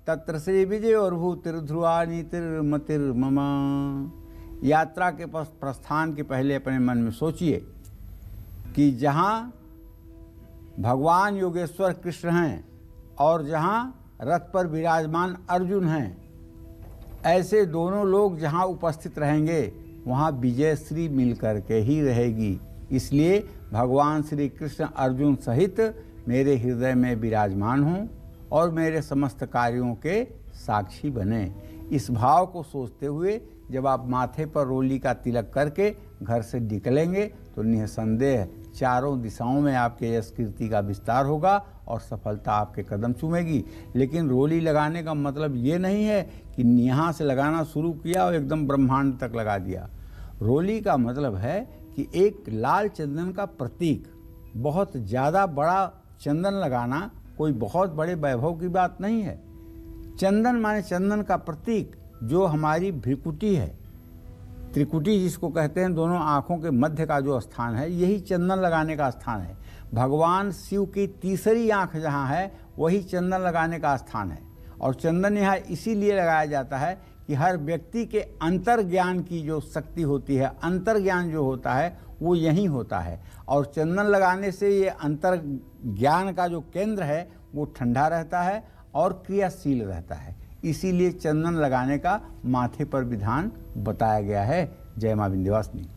तत्र श्री विजय और भूतिर्ध्रुवा नीतिर्मतिर्मम। यात्रा के प्रस्थान के पहले अपने मन में सोचिए कि जहाँ भगवान योगेश्वर कृष्ण हैं और जहाँ रथ पर विराजमान अर्जुन हैं, ऐसे दोनों लोग जहाँ उपस्थित रहेंगे वहाँ विजय श्री मिल करके ही रहेगी। इसलिए भगवान श्री कृष्ण अर्जुन सहित मेरे हृदय में विराजमान हों और मेरे समस्त कार्यों के साक्षी बने। इस भाव को सोचते हुए जब आप माथे पर रोली का तिलक करके घर से निकलेंगे तो निसंदेह चारों दिशाओं में आपके यश कीर्ति का विस्तार होगा और सफलता आपके कदम चूमेगी। लेकिन रोली लगाने का मतलब ये नहीं है कि यहाँ से लगाना शुरू किया और एकदम ब्रह्मांड तक लगा दिया। रोली का मतलब है कि एक लाल चंदन का प्रतीक, बहुत ज़्यादा बड़ा चंदन लगाना कोई बहुत बड़े वैभव की बात नहीं है। चंदन माने चंदन का प्रतीक, जो हमारी भ्रिकुटी है, त्रिकुटी जिसको कहते हैं, दोनों आँखों के मध्य का जो स्थान है, यही चंदन लगाने का स्थान है। भगवान शिव की तीसरी आँख जहाँ है वही चंदन लगाने का स्थान है। और चंदन यहाँ इसीलिए लगाया जाता है कि हर व्यक्ति के अंतर्ज्ञान की जो शक्ति होती है, अंतर्ज्ञान जो होता है वो यहीं होता है। और चंदन लगाने से ये अंतर्ज्ञान का जो केंद्र है वो ठंडा रहता है और क्रियाशील रहता है। इसीलिए चंदन लगाने का माथे पर विधान बताया गया है। जय मां विंध्यवासिनी।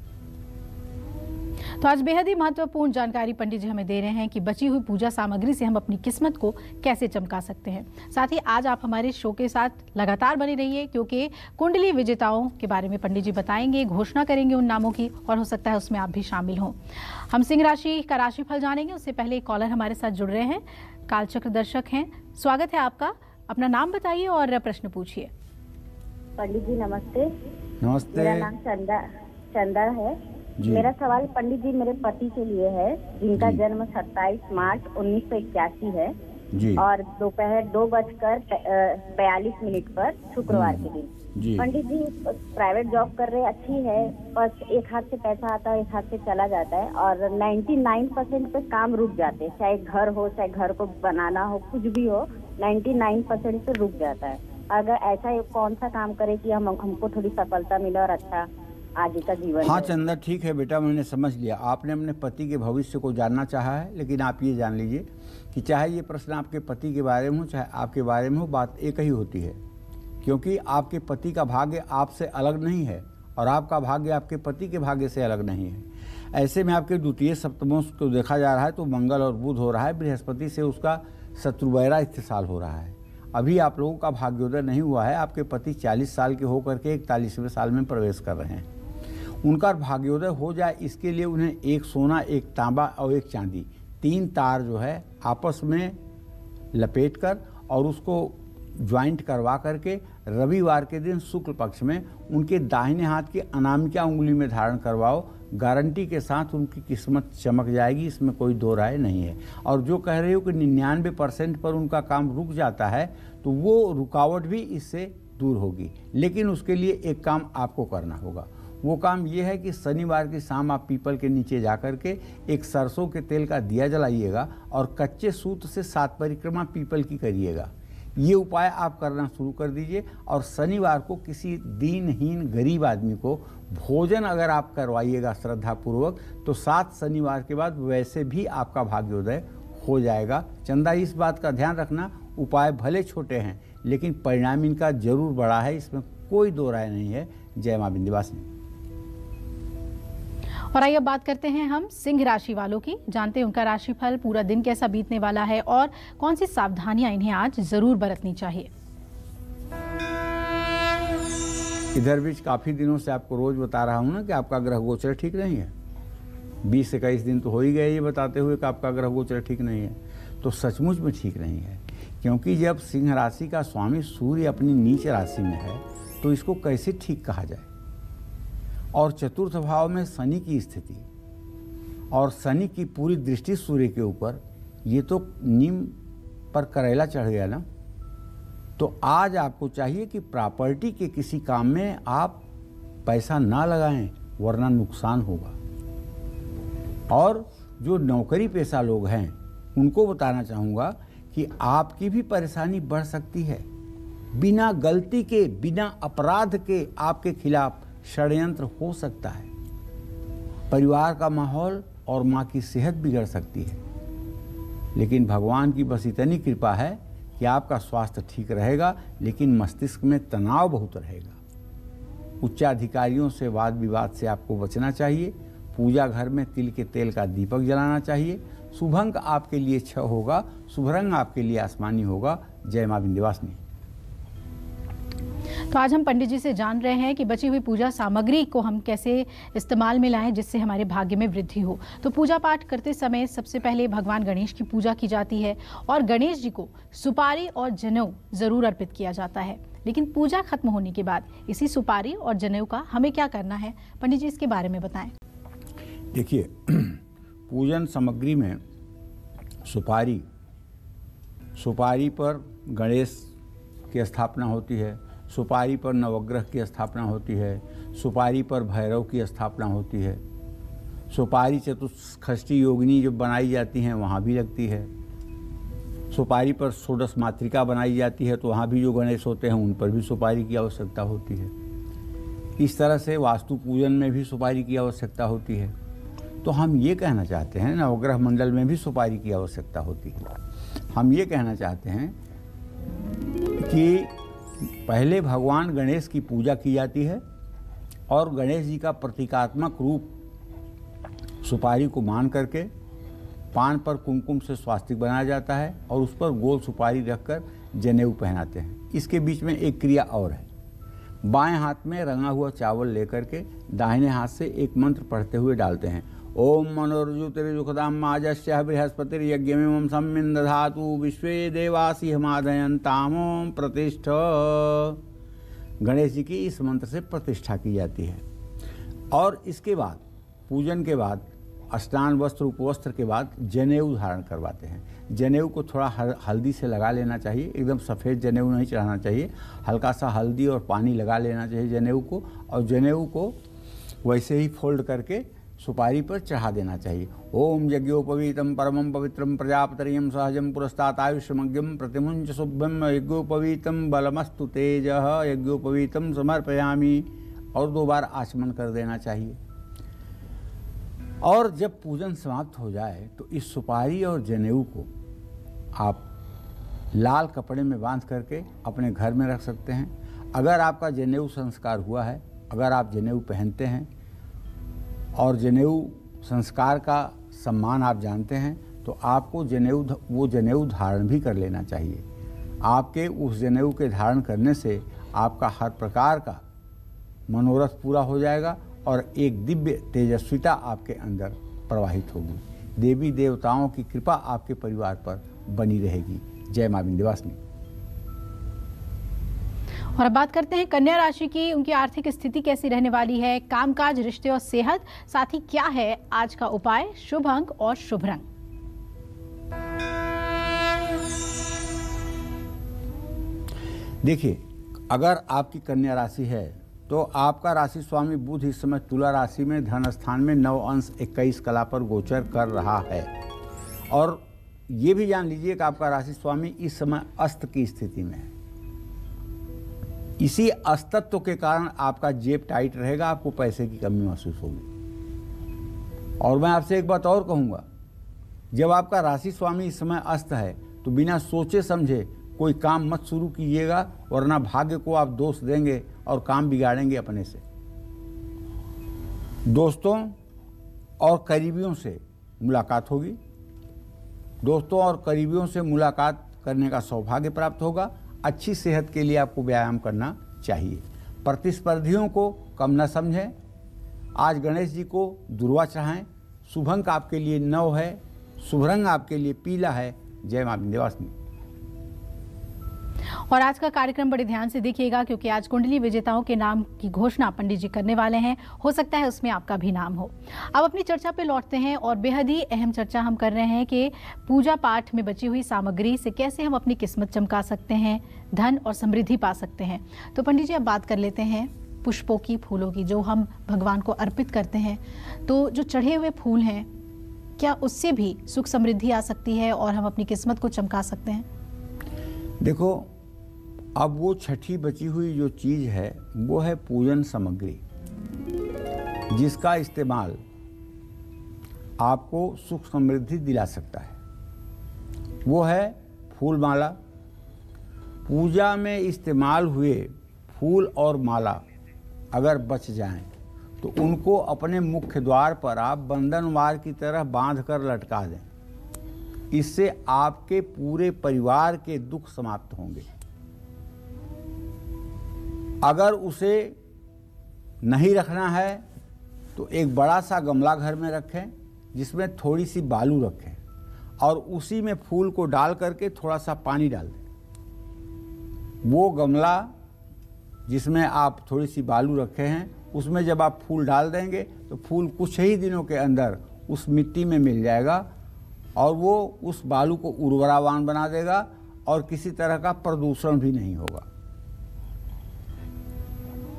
तो आज बेहद ही महत्वपूर्ण जानकारी पंडित जी हमें दे रहे हैं कि बची हुई पूजा सामग्री से हम अपनी किस्मत को कैसे चमका सकते हैं। साथ ही आज आप हमारे शो के साथ लगातार बने रहिए, क्योंकि कुंडली विजेताओं के बारे में पंडित जी बताएंगे, घोषणा करेंगे उन नामों की, और हो सकता है उसमें आप भी शामिल हों। हम सिंह राशि का राशिफल जानेंगे, उससे पहले एक कॉलर हमारे साथ जुड़ रहे हैं, कालचक्र दर्शक हैं। स्वागत है आपका, अपना नाम बताइए और प्रश्न पूछिए। पंडित जी नमस्ते। नमस्ते। मेरा नाम चंदा है। मेरा सवाल पंडित जी मेरे पति के लिए है, जिनका जन्म 27 मार्च 1981 है जी। और दोपहर 2:42 पर शुक्रवार के दिन। पंडित जी प्राइवेट जॉब कर रहे, अच्छी है, बस एक हाथ से पैसा आता है, एक हाथ से चला जाता है, और 99% पे काम रुक जाते हैं, चाहे घर हो, चाहे घर को बनाना हो, कुछ भी हो, 99% पे रुक जाता है। अगर ऐसा कौन सा काम करे कि हमको थोड़ी सफलता मिले और अच्छा आगे का जीवन। हाँ चंदा, ठीक है बेटा, मैंने समझ लिया। आपने अपने पति के भविष्य को जानना चाहा है, लेकिन आप ये जान लीजिए कि चाहे ये प्रश्न आपके पति के बारे में हो, चाहे आपके बारे में हो, बात एक ही होती है। क्योंकि आपके पति का भाग्य आपसे अलग नहीं है और आपका भाग्य आपके पति के भाग्य से अलग नहीं है। ऐसे में आपके द्वितीय सप्तमों को देखा जा रहा है तो मंगल और बुध हो रहा है, बृहस्पति से उसका शत्रुवैरा इत्तिसाल हो रहा है। अभी आप लोगों का भाग्योदय नहीं हुआ है। आपके पति 40 साल के होकर के 41वें साल में प्रवेश कर रहे हैं। उनका भाग्योदय हो जाए, इसके लिए उन्हें एक सोना, एक तांबा और एक चांदी, 3 तार जो है आपस में लपेट कर और उसको ज्वाइंट करवा करके रविवार के दिन शुक्ल पक्ष में उनके दाहिने हाथ की अनामिका उंगली में धारण करवाओ। गारंटी के साथ उनकी किस्मत चमक जाएगी, इसमें कोई दो राय नहीं है। और जो कह रहे हो कि 99% पर उनका काम रुक जाता है, तो वो रुकावट भी इससे दूर होगी। लेकिन उसके लिए एक काम आपको करना होगा। वो काम ये है कि शनिवार की शाम आप पीपल के नीचे जाकर के एक सरसों के तेल का दिया जलाइएगा और कच्चे सूत से 7 परिक्रमा पीपल की करिएगा। ये उपाय आप करना शुरू कर दीजिए। और शनिवार को किसी दीनहीन गरीब आदमी को भोजन अगर आप करवाइएगा श्रद्धापूर्वक, तो 7 शनिवार के बाद वैसे भी आपका भाग्योदय हो जाएगा। चंदा, इस बात का ध्यान रखना, उपाय भले छोटे हैं लेकिन परिणाम इनका जरूर बड़ा है, इसमें कोई दो राय नहीं है। जय मां विंध्यवासिनी। और आइए बात करते हैं हम सिंह राशि वालों की, जानते हैं उनका राशिफल, पूरा दिन कैसा बीतने वाला है और कौन सी सावधानियां इन्हें आज जरूर बरतनी चाहिए। इधर बीच काफी दिनों से आपको रोज बता रहा हूं ना कि आपका ग्रह गोचर ठीक नहीं है। 20 से 21 दिन तो हो ही गए ये बताते हुए कि आपका ग्रह गोचर ठीक नहीं है। तो सचमुच में ठीक नहीं है, क्योंकि जब सिंह राशि का स्वामी सूर्य अपनी नीच राशि में है तो इसको कैसे ठीक कहा जाए। और चतुर्थ भाव में शनि की स्थिति और शनि की पूरी दृष्टि सूर्य के ऊपर, ये तो नीम पर करेला चढ़ गया ना। तो आज आपको चाहिए कि प्रॉपर्टी के किसी काम में आप पैसा ना लगाएं, वरना नुकसान होगा। और जो नौकरी पेशा लोग हैं उनको बताना चाहूँगा कि आपकी भी परेशानी बढ़ सकती है। बिना गलती के, बिना अपराध के आपके खिलाफ षड्यंत्र हो सकता है। परिवार का माहौल और माँ की सेहत बिगड़ सकती है। लेकिन भगवान की बस इतनी कृपा है कि आपका स्वास्थ्य ठीक रहेगा, लेकिन मस्तिष्क में तनाव बहुत रहेगा। उच्चाधिकारियों से वाद विवाद से आपको बचना चाहिए। पूजा घर में तिल के तेल का दीपक जलाना चाहिए। शुभ अंक आपके लिए 6 होगा, शुभ रंग आपके लिए आसमानी होगा। जय मां विंध्यवासिनी। तो तो आज हम पंडित जी से जान रहे हैं कि बची हुई पूजा सामग्री को हम कैसे इस्तेमाल में लाएं जिससे हमारे भाग्य में वृद्धि हो। तो पूजा पाठ करते समय सबसे पहले भगवान गणेश की पूजा की जाती है और गणेश जी को सुपारी और जनेऊ जरूर अर्पित किया जाता है। लेकिन पूजा खत्म होने के बाद इसी सुपारी और जनेऊ का हमें क्या करना है, पंडित जी इसके बारे में बताएं। देखिए, पूजन सामग्री में सुपारी पर गणेश की स्थापना होती है, सुपारी पर नवग्रह की स्थापना होती है, सुपारी पर भैरव की स्थापना होती है, सुपारी चतुष्षष्ठी योगिनी जो बनाई जाती हैं वहाँ भी लगती है, सुपारी पर षोडश मातृका बनाई जाती है तो वहाँ भी जो गणेश होते हैं उन पर भी सुपारी की आवश्यकता होती है। इस तरह से वास्तु पूजन में भी सुपारी की आवश्यकता होती है। तो हम ये कहना चाहते हैं, नवग्रह मंडल में भी सुपारी की आवश्यकता होती है। हम ये कहना चाहते हैं कि पहले भगवान गणेश की पूजा की जाती है और गणेश जी का प्रतीकात्मक रूप सुपारी को मान करके पान पर कुमकुम से स्वास्तिक बनाया जाता है और उस पर गोल सुपारी रखकर जनेऊ पहनाते हैं। इसके बीच में एक क्रिया और है, बाएं हाथ में रंगा हुआ चावल लेकर के दाहिने हाथ से एक मंत्र पढ़ते हुए डालते हैं। ओम मनोरजुतिर्जुखदाम माजस्य बृहस्पतिर्यज्ञमिमं सम्मिन् दधातु विश्वे देवासि हमादयन्ताम ओम प्रतिष्ठ। गणेश जी की इस मंत्र से प्रतिष्ठा की जाती है और इसके बाद पूजन के बाद स्नान वस्त्र उपवस्त्र के बाद जनेऊ धारण करवाते हैं। जनेऊ को थोड़ा हल्दी से लगा लेना चाहिए, एकदम सफ़ेद जनेऊ नहीं चढ़ाना चाहिए, हल्का सा हल्दी और पानी लगा लेना चाहिए जनेऊ को, और जनेऊ को वैसे ही फोल्ड करके सुपारी पर चढ़ा देना चाहिए। ओम यज्ञोपवीतम परमं पवित्रम प्रजापतिर्यं सहजं पुरस्तात् आयुष्यमग्यं प्रतिमुंच शुभ्यं यज्ञोपवीतम बलमस्तु तेजः यज्ञोपवीतम समर्पयामि, और 2 बार आचमन कर देना चाहिए। और जब पूजन समाप्त हो जाए तो इस सुपारी और जनेऊ को आप लाल कपड़े में बांध करके अपने घर में रख सकते हैं। अगर आपका जनेऊ संस्कार हुआ है, अगर आप जनेऊ पहनते हैं और जनेऊ संस्कार का सम्मान आप जानते हैं तो आपको वो जनेऊ धारण भी कर लेना चाहिए। आपके उस जनेऊ के धारण करने से आपका हर प्रकार का मनोरथ पूरा हो जाएगा और एक दिव्य तेजस्विता आपके अंदर प्रवाहित होगी। देवी देवताओं की कृपा आपके परिवार पर बनी रहेगी। जय मां विंध्यवासिनी। और अब बात करते हैं कन्या राशि की, उनकी आर्थिक स्थिति कैसी रहने वाली है, कामकाज, रिश्ते और सेहत, साथ ही क्या है आज का उपाय, शुभ अंक और शुभ रंग। देखिए, अगर आपकी कन्या राशि है तो आपका राशि स्वामी बुध इस समय तुला राशि में धन स्थान में 9 अंश 21 कला पर गोचर कर रहा है। और ये भी जान लीजिए कि आपका राशि स्वामी इस समय अस्त की स्थिति में है। इसी अस्तत्व के कारण आपका जेब टाइट रहेगा, आपको पैसे की कमी महसूस होगी। और मैं आपसे एक बात और कहूँगा, जब आपका राशि स्वामी इस समय अस्त है तो बिना सोचे समझे कोई काम मत शुरू कीजिएगा, वरना भाग्य को आप दोष देंगे और काम बिगाड़ेंगे अपने से। दोस्तों और करीबियों से मुलाकात होगी, दोस्तों और करीबियों से मुलाकात करने का सौभाग्य प्राप्त होगा। अच्छी सेहत के लिए आपको व्यायाम करना चाहिए। प्रतिस्पर्धियों को कम न समझें। आज गणेश जी को दुर्वा चढ़ाएं। शुभ अंक आपके लिए 9 है, शुभ रंग आपके लिए पीला है। जय मां विंध्यवासिनी। और आज का कार्यक्रम बड़े ध्यान से देखिएगा क्योंकि आज कुंडली विजेताओं के नाम की घोषणा पंडित जी करने वाले हैं। हो सकता है उसमें आपका भी नाम हो। अब अपनी चर्चा पे लौटते हैं और बेहद ही अहम चर्चा हम कर रहे हैं कि पूजा पाठ में बची हुई सामग्री से कैसे हम अपनी किस्मत चमका सकते हैं, धन और समृद्धि पा सकते हैं। तो पंडित जी अब बात कर लेते हैं पुष्पों की, फूलों की, जो हम भगवान को अर्पित करते हैं। तो जो चढ़े हुए फूल हैं, क्या उससे भी सुख समृद्धि आ सकती है और हम अपनी किस्मत को चमका सकते हैं? देखो, अब वो छठी बची हुई जो चीज़ है वो है पूजन सामग्री, जिसका इस्तेमाल आपको सुख समृद्धि दिला सकता है। वो है फूल माला। पूजा में इस्तेमाल हुए फूल और माला अगर बच जाएं तो उनको अपने मुख्य द्वार पर आप बंधनवार की तरह बांध कर लटका दें। इससे आपके पूरे परिवार के दुख समाप्त होंगे। अगर उसे नहीं रखना है तो एक बड़ा सा गमला घर में रखें जिसमें थोड़ी सी बालू रखें और उसी में फूल को डाल करके थोड़ा सा पानी डाल दें। वो गमला जिसमें आप थोड़ी सी बालू रखे हैं उसमें जब आप फूल डाल देंगे तो फूल कुछ ही दिनों के अंदर उस मिट्टी में मिल जाएगा और वो उस बालू को उर्वरावान बना देगा और किसी तरह का प्रदूषण भी नहीं होगा।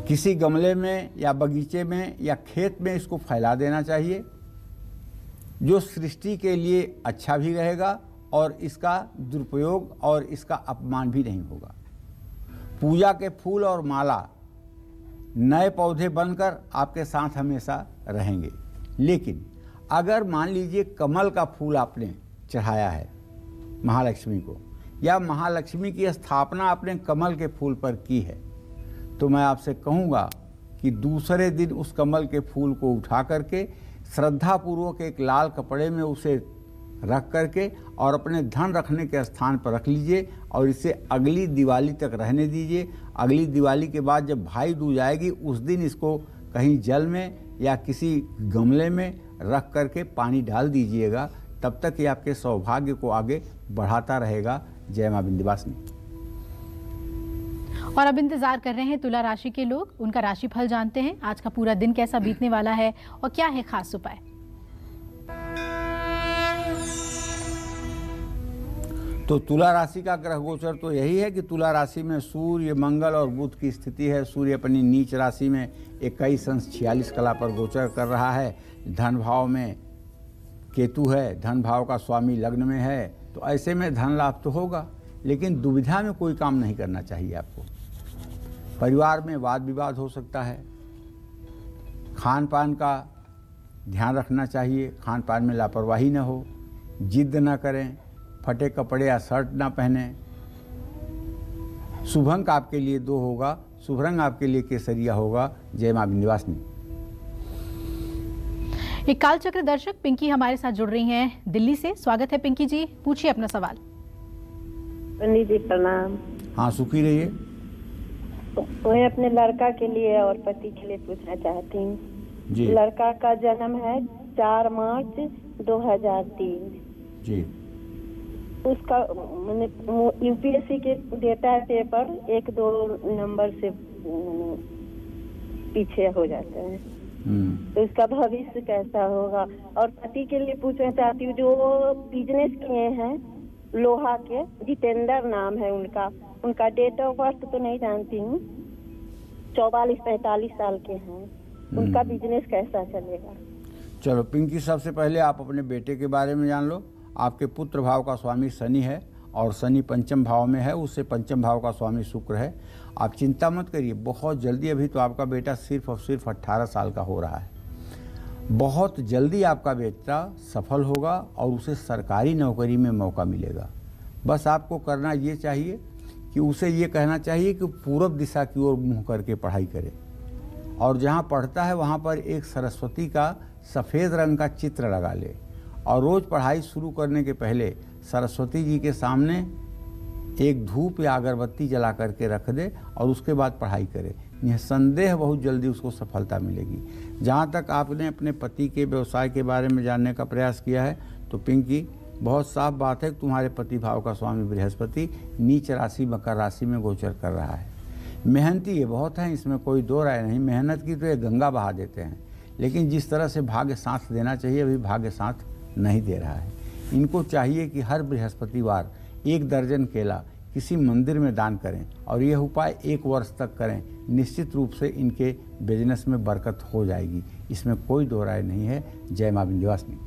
किसी गमले में या बगीचे में या खेत में इसको फैला देना चाहिए, जो सृष्टि के लिए अच्छा भी रहेगा और इसका दुरुपयोग और इसका अपमान भी नहीं होगा। पूजा के फूल और माला नए पौधे बनकर आपके साथ हमेशा रहेंगे। लेकिन अगर मान लीजिए कमल का फूल आपने चढ़ाया है महालक्ष्मी को, या महालक्ष्मी की स्थापना आपने कमल के फूल पर की है, तो मैं आपसे कहूँगा कि दूसरे दिन उस कमल के फूल को उठा करके श्रद्धापूर्वक एक लाल कपड़े में उसे रख करके और अपने धन रखने के स्थान पर रख लीजिए और इसे अगली दिवाली तक रहने दीजिए। अगली दिवाली के बाद जब भाई दूज आएगी उस दिन इसको कहीं जल में या किसी गमले में रख करके पानी डाल दीजिएगा, तब तक ये आपके सौभाग्य को आगे बढ़ाता रहेगा। जय मां विंध्यवासिनी। और अब इंतजार कर रहे हैं तुला राशि के लोग, उनका राशिफल जानते हैं। आज का पूरा दिन कैसा बीतने वाला है और क्या है खास उपाय। तो तुला राशि का ग्रह गोचर तो यही है कि तुला राशि में सूर्य, मंगल और बुध की स्थिति है। सूर्य अपनी नीच राशि में 21 अंश 46 कला पर गोचर कर रहा है। धन भाव में केतु है, धन भाव का स्वामी लग्न में है, तो ऐसे में धन लाभ तो होगा, लेकिन दुविधा में कोई काम नहीं करना चाहिए आपको। परिवार में वाद विवाद हो सकता है। खान पान का ध्यान रखना चाहिए, खान पान में लापरवाही न हो, जिद न करें, फटे कपड़े या शर्ट ना पहने। शुभ अंक आपके लिए 2 होगा, शुभ रंग आपके लिए केसरिया होगा। जय मां विंध्यवासिनी। एक कालचक्र दर्शक पिंकी हमारे साथ जुड़ रही हैं दिल्ली से। स्वागत है पिंकी जी, पूछिए अपना सवाल। पंडित जी प्रणाम। हाँ, सुखी रहिए। मैं अपने लड़का के लिए और पति के लिए पूछना चाहती हूँ जी। लड़का का जन्म है 4 मार्च 2003 जी। उसका यूपीएससी के देता है पेपर 1-2 नंबर से पीछे हो जाता है, तो इसका भविष्य कैसा होगा। और पति के लिए पूछना चाहती हूँ, जो बिजनेस किए हैं लोहा के, जितेंद्र नाम है उनका डेट ऑफ बर्थ तो नहीं जानती हूँ, 44-45 साल के हैं, उनका बिजनेस कैसा चलेगा। चलो पिंकी, सबसे पहले आप अपने बेटे के बारे में जान लो। आपके पुत्र भाव का स्वामी शनि है और शनि पंचम भाव में है, उससे पंचम भाव का स्वामी शुक्र है। आप चिंता मत करिए, बहुत जल्दी, अभी तो आपका बेटा सिर्फ और सिर्फ 18 साल का हो रहा है, बहुत जल्दी आपका बेटा सफल होगा और उसे सरकारी नौकरी में मौका मिलेगा। बस आपको करना ये चाहिए कि उसे ये कहना चाहिए कि पूरब दिशा की ओर मुँह करके पढ़ाई करे, और जहाँ पढ़ता है वहाँ पर एक सरस्वती का सफ़ेद रंग का चित्र लगा ले, और रोज़ पढ़ाई शुरू करने के पहले सरस्वती जी के सामने एक धूप या अगरबत्ती जला करके रख दे और उसके बाद पढ़ाई करे। निसंदेह बहुत जल्दी उसको सफलता मिलेगी। जहाँ तक आपने अपने पति के व्यवसाय के बारे में जानने का प्रयास किया है, तो पिंकी, बहुत साफ बात है कि तुम्हारे पति भाव का स्वामी बृहस्पति नीच राशि मकर राशि में गोचर कर रहा है। मेहनती ये बहुत है, इसमें कोई दो राय नहीं। मेहनत की तो ये गंगा बहा देते हैं, लेकिन जिस तरह से भाग्य साथ देना चाहिए अभी भाग्य साथ नहीं दे रहा है। इनको चाहिए कि हर बृहस्पतिवार 1 दर्जन केला किसी मंदिर में दान करें, और यह उपाय 1 वर्ष तक करें। निश्चित रूप से इनके बिजनेस में बरकत हो जाएगी, इसमें कोई दो राय नहीं है। जय मां विंध्यवासिनी।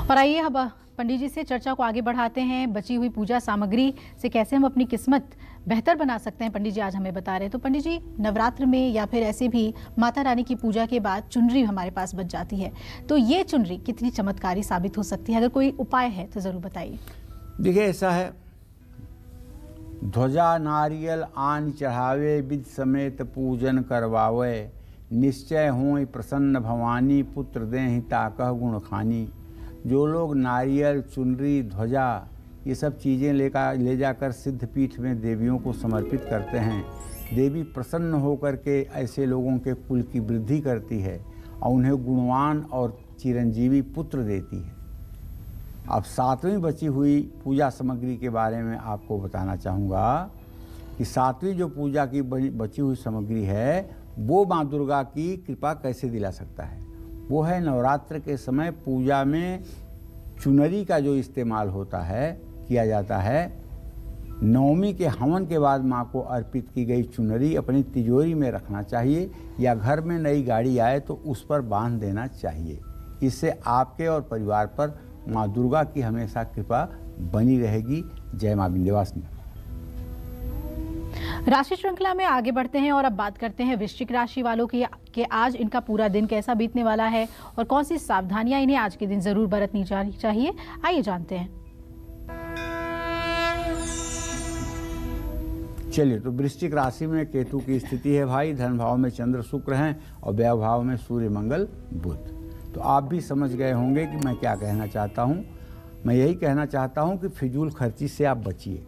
और आइए अब पंडित जी से चर्चा को आगे बढ़ाते हैं। बची हुई पूजा सामग्री से कैसे हम अपनी किस्मत बेहतर बना सकते हैं, पंडित जी आज हमें बता रहे हैं। तो पंडित जी, नवरात्र में या फिर ऐसे भी माता रानी की पूजा के बाद चुनरी हमारे पास बच जाती है, तो ये चुनरी कितनी चमत्कारी साबित हो सकती है? अगर कोई उपाय है तो जरूर बताइए। देखिए, ऐसा है, ध्वजा नारियल आन चढ़ावे, विध समेत पूजन करवावे, निश्चय हों प्रसन्न भवानी, पुत्र देहि ताकह गुण खानी। जो लोग नारियल, चुनरी, ध्वजा ये सब चीज़ें ले जाकर सिद्ध पीठ में देवियों को समर्पित करते हैं। देवी प्रसन्न होकर के ऐसे लोगों के कुल की वृद्धि करती है और उन्हें गुणवान और चिरंजीवी पुत्र देती है। अब 7वीं बची हुई पूजा सामग्री के बारे में आपको बताना चाहूँगा कि 7वीं जो पूजा की बची हुई सामग्री है वो माँ दुर्गा की कृपा कैसे दिला सकता है। वो है नवरात्र के समय पूजा में चुनरी का जो इस्तेमाल होता है, किया जाता है। नवमी के हवन के बाद माँ को अर्पित की गई चुनरी अपनी तिजोरी में रखना चाहिए या घर में नई गाड़ी आए तो उस पर बांध देना चाहिए। इससे आपके और परिवार पर माँ दुर्गा की हमेशा कृपा बनी रहेगी। जय माँ विंध्यवासिनी। राशि श्रृंखला में आगे बढ़ते हैं और अब बात करते हैं वृश्चिक राशि वालों की कि आज इनका पूरा दिन कैसा बीतने वाला है और कौन सी सावधानियां इन्हें आज के दिन जरूर बरतनी चाहिए। आइए जानते हैं। चलिए, तो वृश्चिक राशि में केतु की स्थिति है भाई। धन भाव में चंद्र शुक्र हैं और व्यय भाव में सूर्य मंगल बुध। तो आप भी समझ गए होंगे कि मैं क्या कहना चाहता हूँ। मैं यही कहना चाहता हूँ कि फिजूल खर्ची से आप बचिए,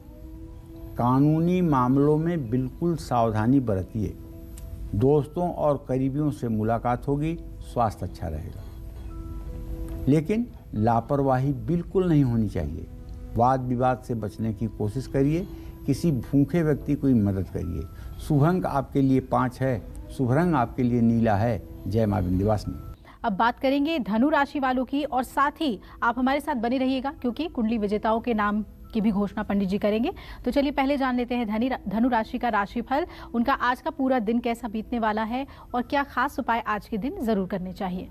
कानूनी मामलों में बिल्कुल सावधानी बरतिए, दोस्तों और करीबियों से मुलाकात होगी, स्वास्थ्य अच्छा रहेगा। लेकिन लापरवाही बिल्कुल नहीं होनी चाहिए। वाद विवाद से बचने की कोशिश करिए, किसी भूखे व्यक्ति की मदद करिए। शुभ अंक आपके लिए 5 है, शुभ रंग आपके लिए नीला है। जय मां विंध्यवासिनी। अब बात करेंगे धनु राशि वालों की और साथ ही आप हमारे साथ बने रहिएगा क्योंकि कुंडली विजेताओं के नाम की भी घोषणा पंडित जी करेंगे। तो चलिए पहले जान लेते हैं धनु राशि का राशिफल। उनका आज का पूरा दिन कैसा बीतने वाला है और क्या खास उपाय आज के दिन जरूर करने चाहिए।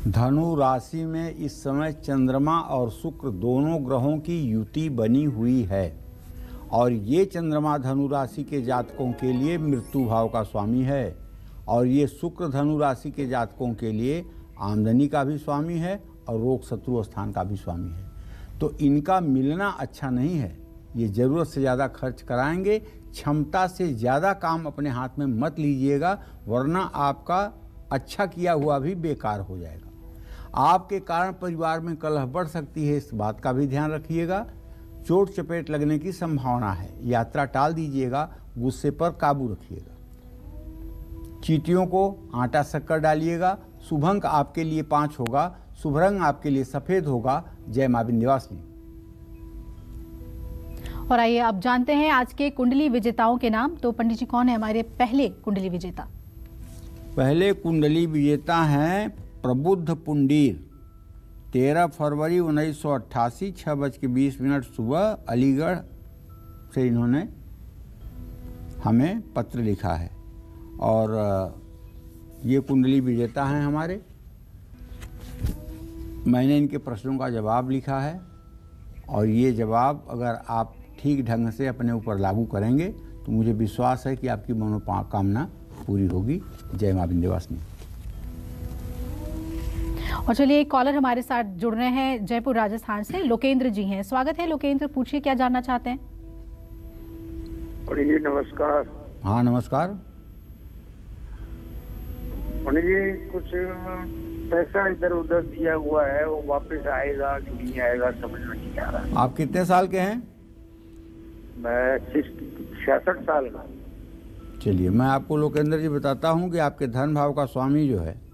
धनु राशि में इस समय चंद्रमा और शुक्र दोनों ग्रहों की युति बनी हुई है और ये चंद्रमा धनु राशि के जातकों के लिए मृत्यु भाव का स्वामी है और ये शुक्र धनु राशि के जातकों के लिए आमदनी का भी स्वामी है और रोग शत्रु स्थान का भी स्वामी है। तो इनका मिलना अच्छा नहीं है। ये ज़रूरत से ज़्यादा खर्च कराएंगे। क्षमता से ज़्यादा काम अपने हाथ में मत लीजिएगा, वरना आपका अच्छा किया हुआ भी बेकार हो जाएगा। आपके कारण परिवार में कलह बढ़ सकती है, इस बात का भी ध्यान रखिएगा। चोट चपेट लगने की संभावना है। यात्रा टाल दीजिएगा, गुस्से पर काबू रखिएगा। चींटियों को आटा शक्कर डालिएगा। शुभ अंक आपके लिए 5 होगा, शुभ रंग आपके लिए सफेद होगा। जय मां विंध्यवासिनी। और आइए अब जानते हैं आज के कुंडली विजेताओं के नाम। तो पंडित जी कौन है हमारे पहले कुंडली विजेता? पहले कुंडली विजेता हैं प्रबुद्ध पुंडीर। 13 फरवरी 1988 6:20 सुबह अलीगढ़ से इन्होंने हमें पत्र लिखा है और ये कुंडली विजेता हैं हमारे। मैंने इनके प्रश्नों का जवाब लिखा है और ये जवाब अगर आप ठीक ढंग से अपने ऊपर लागू करेंगे तो मुझे विश्वास है कि आपकी मनोकामना पूरी होगी। जय मां विंध्यवासिनी। और चलिए एक कॉलर हमारे साथ जुड़ रहे हैं जयपुर राजस्थान से। लोकेंद्र जी हैं, स्वागत है लोकेंद्र, पूछिए क्या जानना चाहते हैं। जी नमस्कार। हाँ नमस्कार। जी कुछ पैसा इधर उधर दिया हुआ है, वो वापस आएगा कि नहीं आएगा समझ में नहीं आ रहा। आप कितने साल के हैं? मैं 66 साल का। चलिए मैं आपको लोकेंद्र जी बताता हूँ कि आपके धन भाव का स्वामी जो है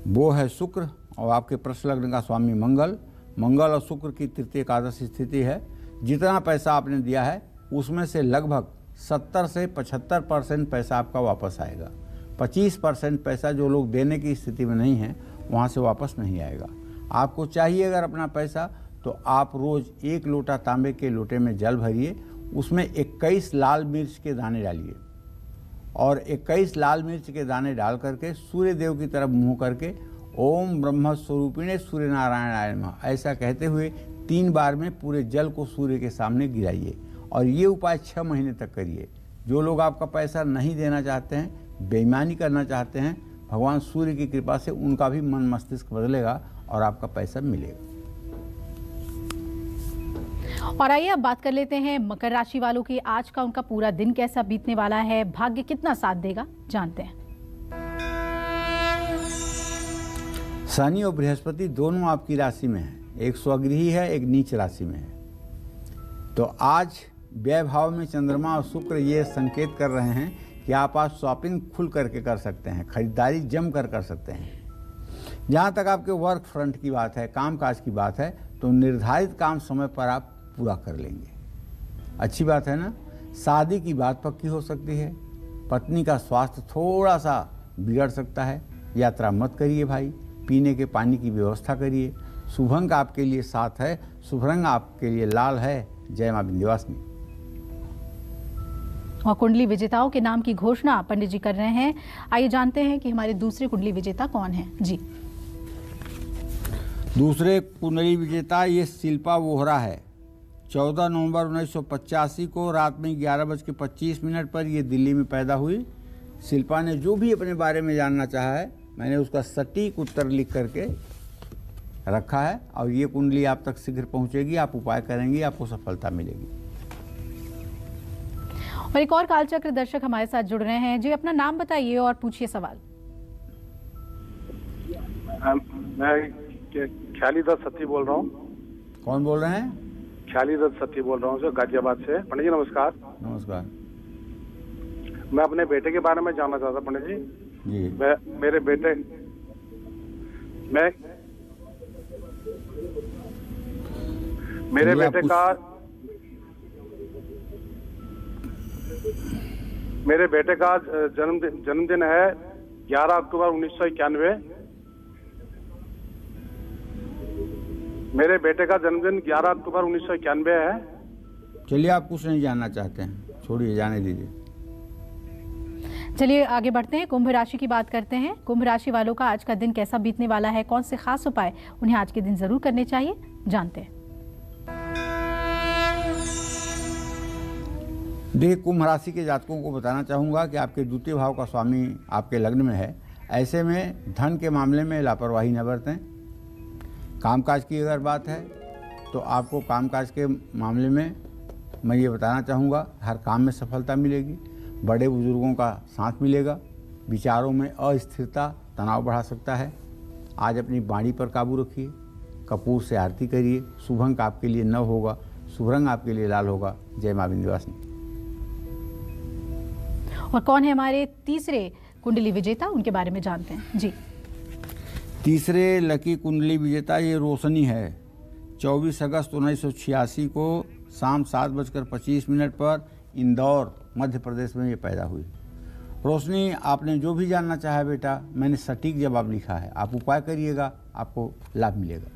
वो है शुक्र और आपके प्रश्न लग्न का स्वामी मंगल। मंगल और शुक्र की तृतीय एकादश स्थिति है। जितना पैसा आपने दिया है उसमें से लगभग 70 से 75% पैसा आपका वापस आएगा। 25% पैसा जो लोग देने की स्थिति में नहीं हैं वहाँ से वापस नहीं आएगा। आपको चाहिए अगर अपना पैसा तो आप रोज़ 1 लोटा तांबे के लोटे में जल भरिए, उसमें 21 लाल मिर्च के दाने डालिए और 21 लाल मिर्च के दाने डाल करके सूर्य देव की तरफ मुँह करके ओम ब्रह्म स्वरूपिणे सूर्य नारायणाय नमः ऐसा कहते हुए 3 बार में पूरे जल को सूर्य के सामने गिराइए और ये उपाय 6 महीने तक करिए। जो लोग आपका पैसा नहीं देना चाहते हैं, बेईमानी करना चाहते हैं, भगवान सूर्य की कृपा से उनका भी मन मस्तिष्क बदलेगा और आपका पैसा मिलेगा। और आइए अब बात कर लेते हैं मकर राशि वालों की। आज का उनका पूरा दिन कैसा बीतने वाला है, भाग्य कितना साथ देगा, जानते हैं। शनि और बृहस्पति दोनों आपकी राशि में है, एक स्वगृही है, एक नीच राशि में है। तो आज व्यय भाव में चंद्रमा और शुक्र ये संकेत कर रहे हैं कि आप आज शॉपिंग खुल करके कर सकते हैं, खरीदारी जम कर सकते हैं। जहाँ तक आपके वर्क फ्रंट की बात है, कामकाज की बात है, तो निर्धारित काम समय पर आप पूरा कर लेंगे। अच्छी बात है ना। शादी की बात पक्की हो सकती है। पत्नी का स्वास्थ्य थोड़ा सा बिगड़ सकता है। यात्रा मत करिए भाई, पीने के पानी की व्यवस्था करिए। शुभ अंक आपके लिए 7 है, शुभ रंग आपके लिए लाल है। जय मां विंध्यवासिनी। और कुंडली विजेताओं के नाम की घोषणा पंडित जी कर रहे हैं। आइए जानते हैं कि हमारे दूसरे कुंडली विजेता कौन है। जी, दूसरे कुंडली विजेता ये शिल्पा वोहरा है। 14 नवंबर 1985 को रात में 11:25 पर ये दिल्ली में पैदा हुई। शिल्पा ने जो भी अपने बारे में जानना चाहा है, मैंने उसका सटीक उत्तर लिख करके रखा है और ये कुंडली आप तक शीघ्र पहुंचेगी। आप उपाय करेंगे, आपको सफलता मिलेगी। और एक और कालचक्र दर्शक हमारे साथ जुड़ रहे हैं। जी, अपना नाम बताइए और पूछिए सवाल। मैं ख्याली दत्त सती बोल रहा हूँ। कौन बोल रहे हैं? ख्याली दत्त सती बोल रहा हूँ सर, गाजियाबाद से। पंडित जी नमस्कार। नमस्कार। मैं अपने बेटे के बारे में जानना चाहता पंडित जी। मेरे बेटे का जन्मदिन है 11 अक्टूबर 1991। मेरे बेटे का जन्मदिन 11 अक्टूबर 1991 है। चलिए, आप कुछ नहीं जानना चाहते हैं, छोड़िए, जाने दीजिए। चलिए आगे बढ़ते हैं, कुंभ राशि की बात करते हैं। कुंभ राशि वालों का आज का दिन कैसा बीतने वाला है, कौन से खास उपाय उन्हें आज के दिन जरूर करने चाहिए, जानते हैं। देखिए, कुंभ राशि के जातकों को बताना चाहूँगा कि आपके द्वितीय भाव का स्वामी आपके लग्न में है। ऐसे में धन के मामले में लापरवाही न बरतें। कामकाज की अगर बात है तो आपको कामकाज के मामले में मैं ये बताना चाहूँगा, हर काम में सफलता मिलेगी। बड़े बुजुर्गों का साथ मिलेगा। विचारों में अस्थिरता तनाव बढ़ा सकता है। आज अपनी वाणी पर काबू रखिए। कपूर से आरती करिए। शुभ अंक आपके लिए 9 होगा, शुभ रंग आपके लिए लाल होगा। जय मां विंध्यवासिनी। और कौन है हमारे तीसरे कुंडली विजेता, उनके बारे में जानते हैं। जी, तीसरे लकी कुंडली विजेता ये रोशनी है। 24 अगस्त 1986 को शाम 7:25 पर इंदौर मध्य प्रदेश में ये पैदा हुई। रोशनी, आपने जो भी जानना चाहा बेटा, मैंने सटीक जवाब लिखा है। आप उपाय करिएगा, आपको लाभ मिलेगा।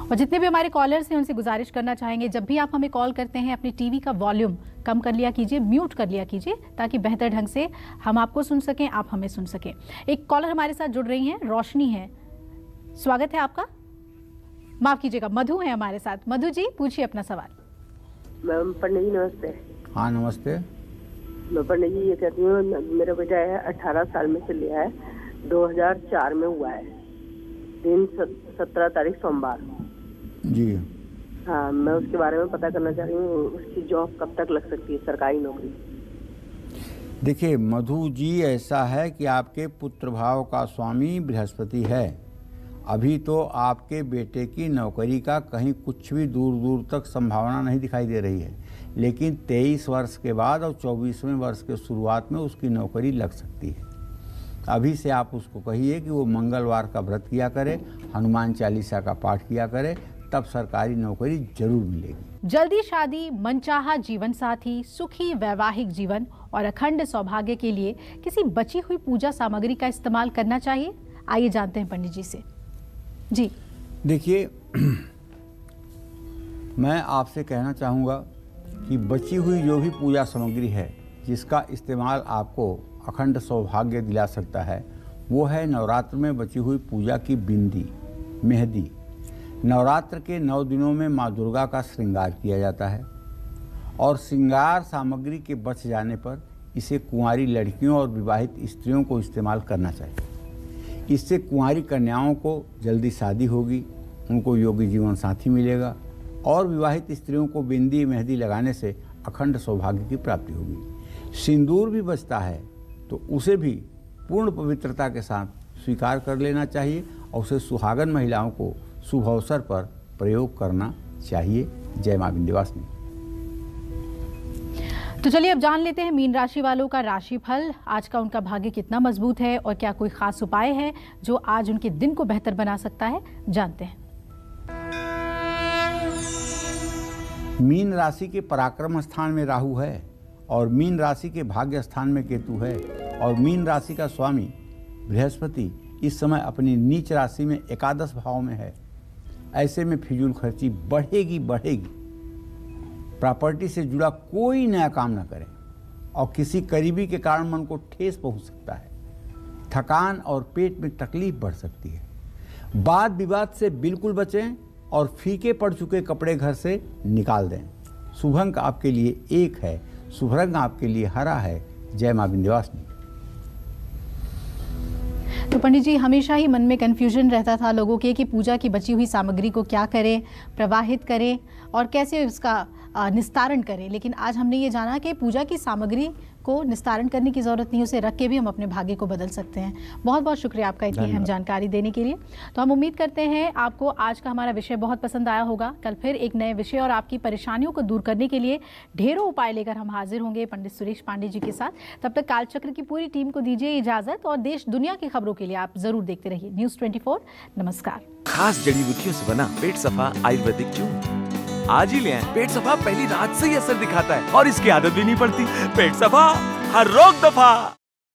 और जितने भी हमारे कॉलर्स हैं उनसे गुजारिश करना चाहेंगे, जब भी आप हमें कॉल करते हैं अपनी टीवी का वॉल्यूम कम कर लिया कीजिए, म्यूट कर लिया कीजिए, ताकि बेहतर ढंग से हम आपको सुन सकें, आप हमें सुन सकें। एक कॉलर हमारे साथ जुड़ रही हैं, रोशनी है, स्वागत है आपका। माफ कीजिएगा, मधु है हमारे साथ। मधु जी, पूछिए अपना सवाल। मैम पंडित जी नमस्ते। हाँ नमस्ते। मैं पंडित जी ये कहती हूँ, मेरा बेटा है 18 साल में से लिया है, 2004 में हुआ है, दिन 17 तारीख सोमवार। जी हाँ, मैं उसके बारे में पता करना चाह रही हूँ, उसकी जॉब कब तक लग सकती है, सरकारी नौकरी। देखिए मधु जी, ऐसा है कि आपके पुत्र भाव का स्वामी बृहस्पति है। अभी तो आपके बेटे की नौकरी का कहीं कुछ भी दूर दूर तक संभावना नहीं दिखाई दे रही है, लेकिन 23 वर्ष के बाद और 24वें वर्ष के शुरुआत में उसकी नौकरी लग सकती है। अभी से आप उसको कहिए कि वो मंगलवार का व्रत किया करे, हनुमान चालीसा का पाठ किया करे, तब सरकारी नौकरी जरूर मिलेगी। जल्दी शादी, मनचाहा जीवन साथी, सुखी वैवाहिक जीवन और अखंड सौभाग्य के लिए किसी बची हुई पूजा सामग्री का इस्तेमाल करना चाहिए। आइए जानते हैं पंडित जी से। जी देखिए, मैं आपसे कहना चाहूँगा कि बची हुई जो भी पूजा सामग्री है जिसका इस्तेमाल आपको अखंड सौभाग्य दिला सकता है, वो है नवरात्र में बची हुई पूजा की बिंदी, मेहंदी। नवरात्र के 9 दिनों में माँ दुर्गा का श्रृंगार किया जाता है और श्रृंगार सामग्री के बच जाने पर इसे कुंवारी लड़कियों और विवाहित स्त्रियों को इस्तेमाल करना चाहिए। इससे कुंवारी कन्याओं को जल्दी शादी होगी, उनको योगी जीवन साथी मिलेगा और विवाहित स्त्रियों को बिंदी मेहंदी लगाने से अखंड सौभाग्य की प्राप्ति होगी। सिंदूर भी बचता है तो उसे भी पूर्ण पवित्रता के साथ स्वीकार कर लेना चाहिए और उसे सुहागन महिलाओं को शुभ अवसर पर प्रयोग करना चाहिए। जय मां विंध्यवासिनी। तो चलिए अब जान लेते हैं मीन राशि वालों का राशिफल। आज का उनका भाग्य कितना मजबूत है और क्या कोई खास उपाय है जो आज उनके दिन को बेहतर बना सकता है, जानते हैं। मीन राशि के पराक्रम स्थान में राहु है और मीन राशि के भाग्य स्थान में केतु है और मीन राशि का स्वामी बृहस्पति इस समय अपनी नीच राशि में एकादश भाव में है। ऐसे में फिजूल खर्ची बढ़ेगी। प्रॉपर्टी से जुड़ा कोई नया काम न करें और किसी करीबी के कारण मन को ठेस पहुंच सकता है। थकान और पेट में तकलीफ बढ़ सकती है। वाद विवाद से बिल्कुल बचें और फीके पड़ चुके कपड़े घर से निकाल दें। शुभ अंक आपके लिए 1 है, शुभ रंग आपके लिए हरा है। जय मां विंध्यवासिनी। तो पंडित जी, हमेशा ही मन में कन्फ्यूजन रहता था लोगों के कि पूजा की बची हुई सामग्री को क्या करें, प्रवाहित करें और कैसे उसका निस्तारण करें, लेकिन आज हमने ये जाना कि पूजा की सामग्री को निस्तारण करने की ज़रूरत नहीं, उसे रख के भी हम अपने भाग्य को बदल सकते हैं। बहुत बहुत शुक्रिया आपका इतनी अहम जानकारी देने के लिए। तो हम उम्मीद करते हैं आपको आज का हमारा विषय बहुत पसंद आया होगा। कल फिर एक नए विषय और आपकी परेशानियों को दूर करने के लिए ढेरों उपाय लेकर हम हाजिर होंगे पंडित सुरेश पांडे जी के साथ। तब तक कालचक्र की पूरी टीम को दीजिए इजाजत और देश दुनिया की खबरों के लिए आप जरूर देखते रहिए News 24। नमस्कार। खास जड़ी बूटियों से बना पेट सफा आयुर्वेदिक चूर्ण आज ही ले आएं। पेट सफा पहली रात से ही असर दिखाता है और इसकी आदत भी नहीं पड़ती। पेट सफा, हर रोग दफा।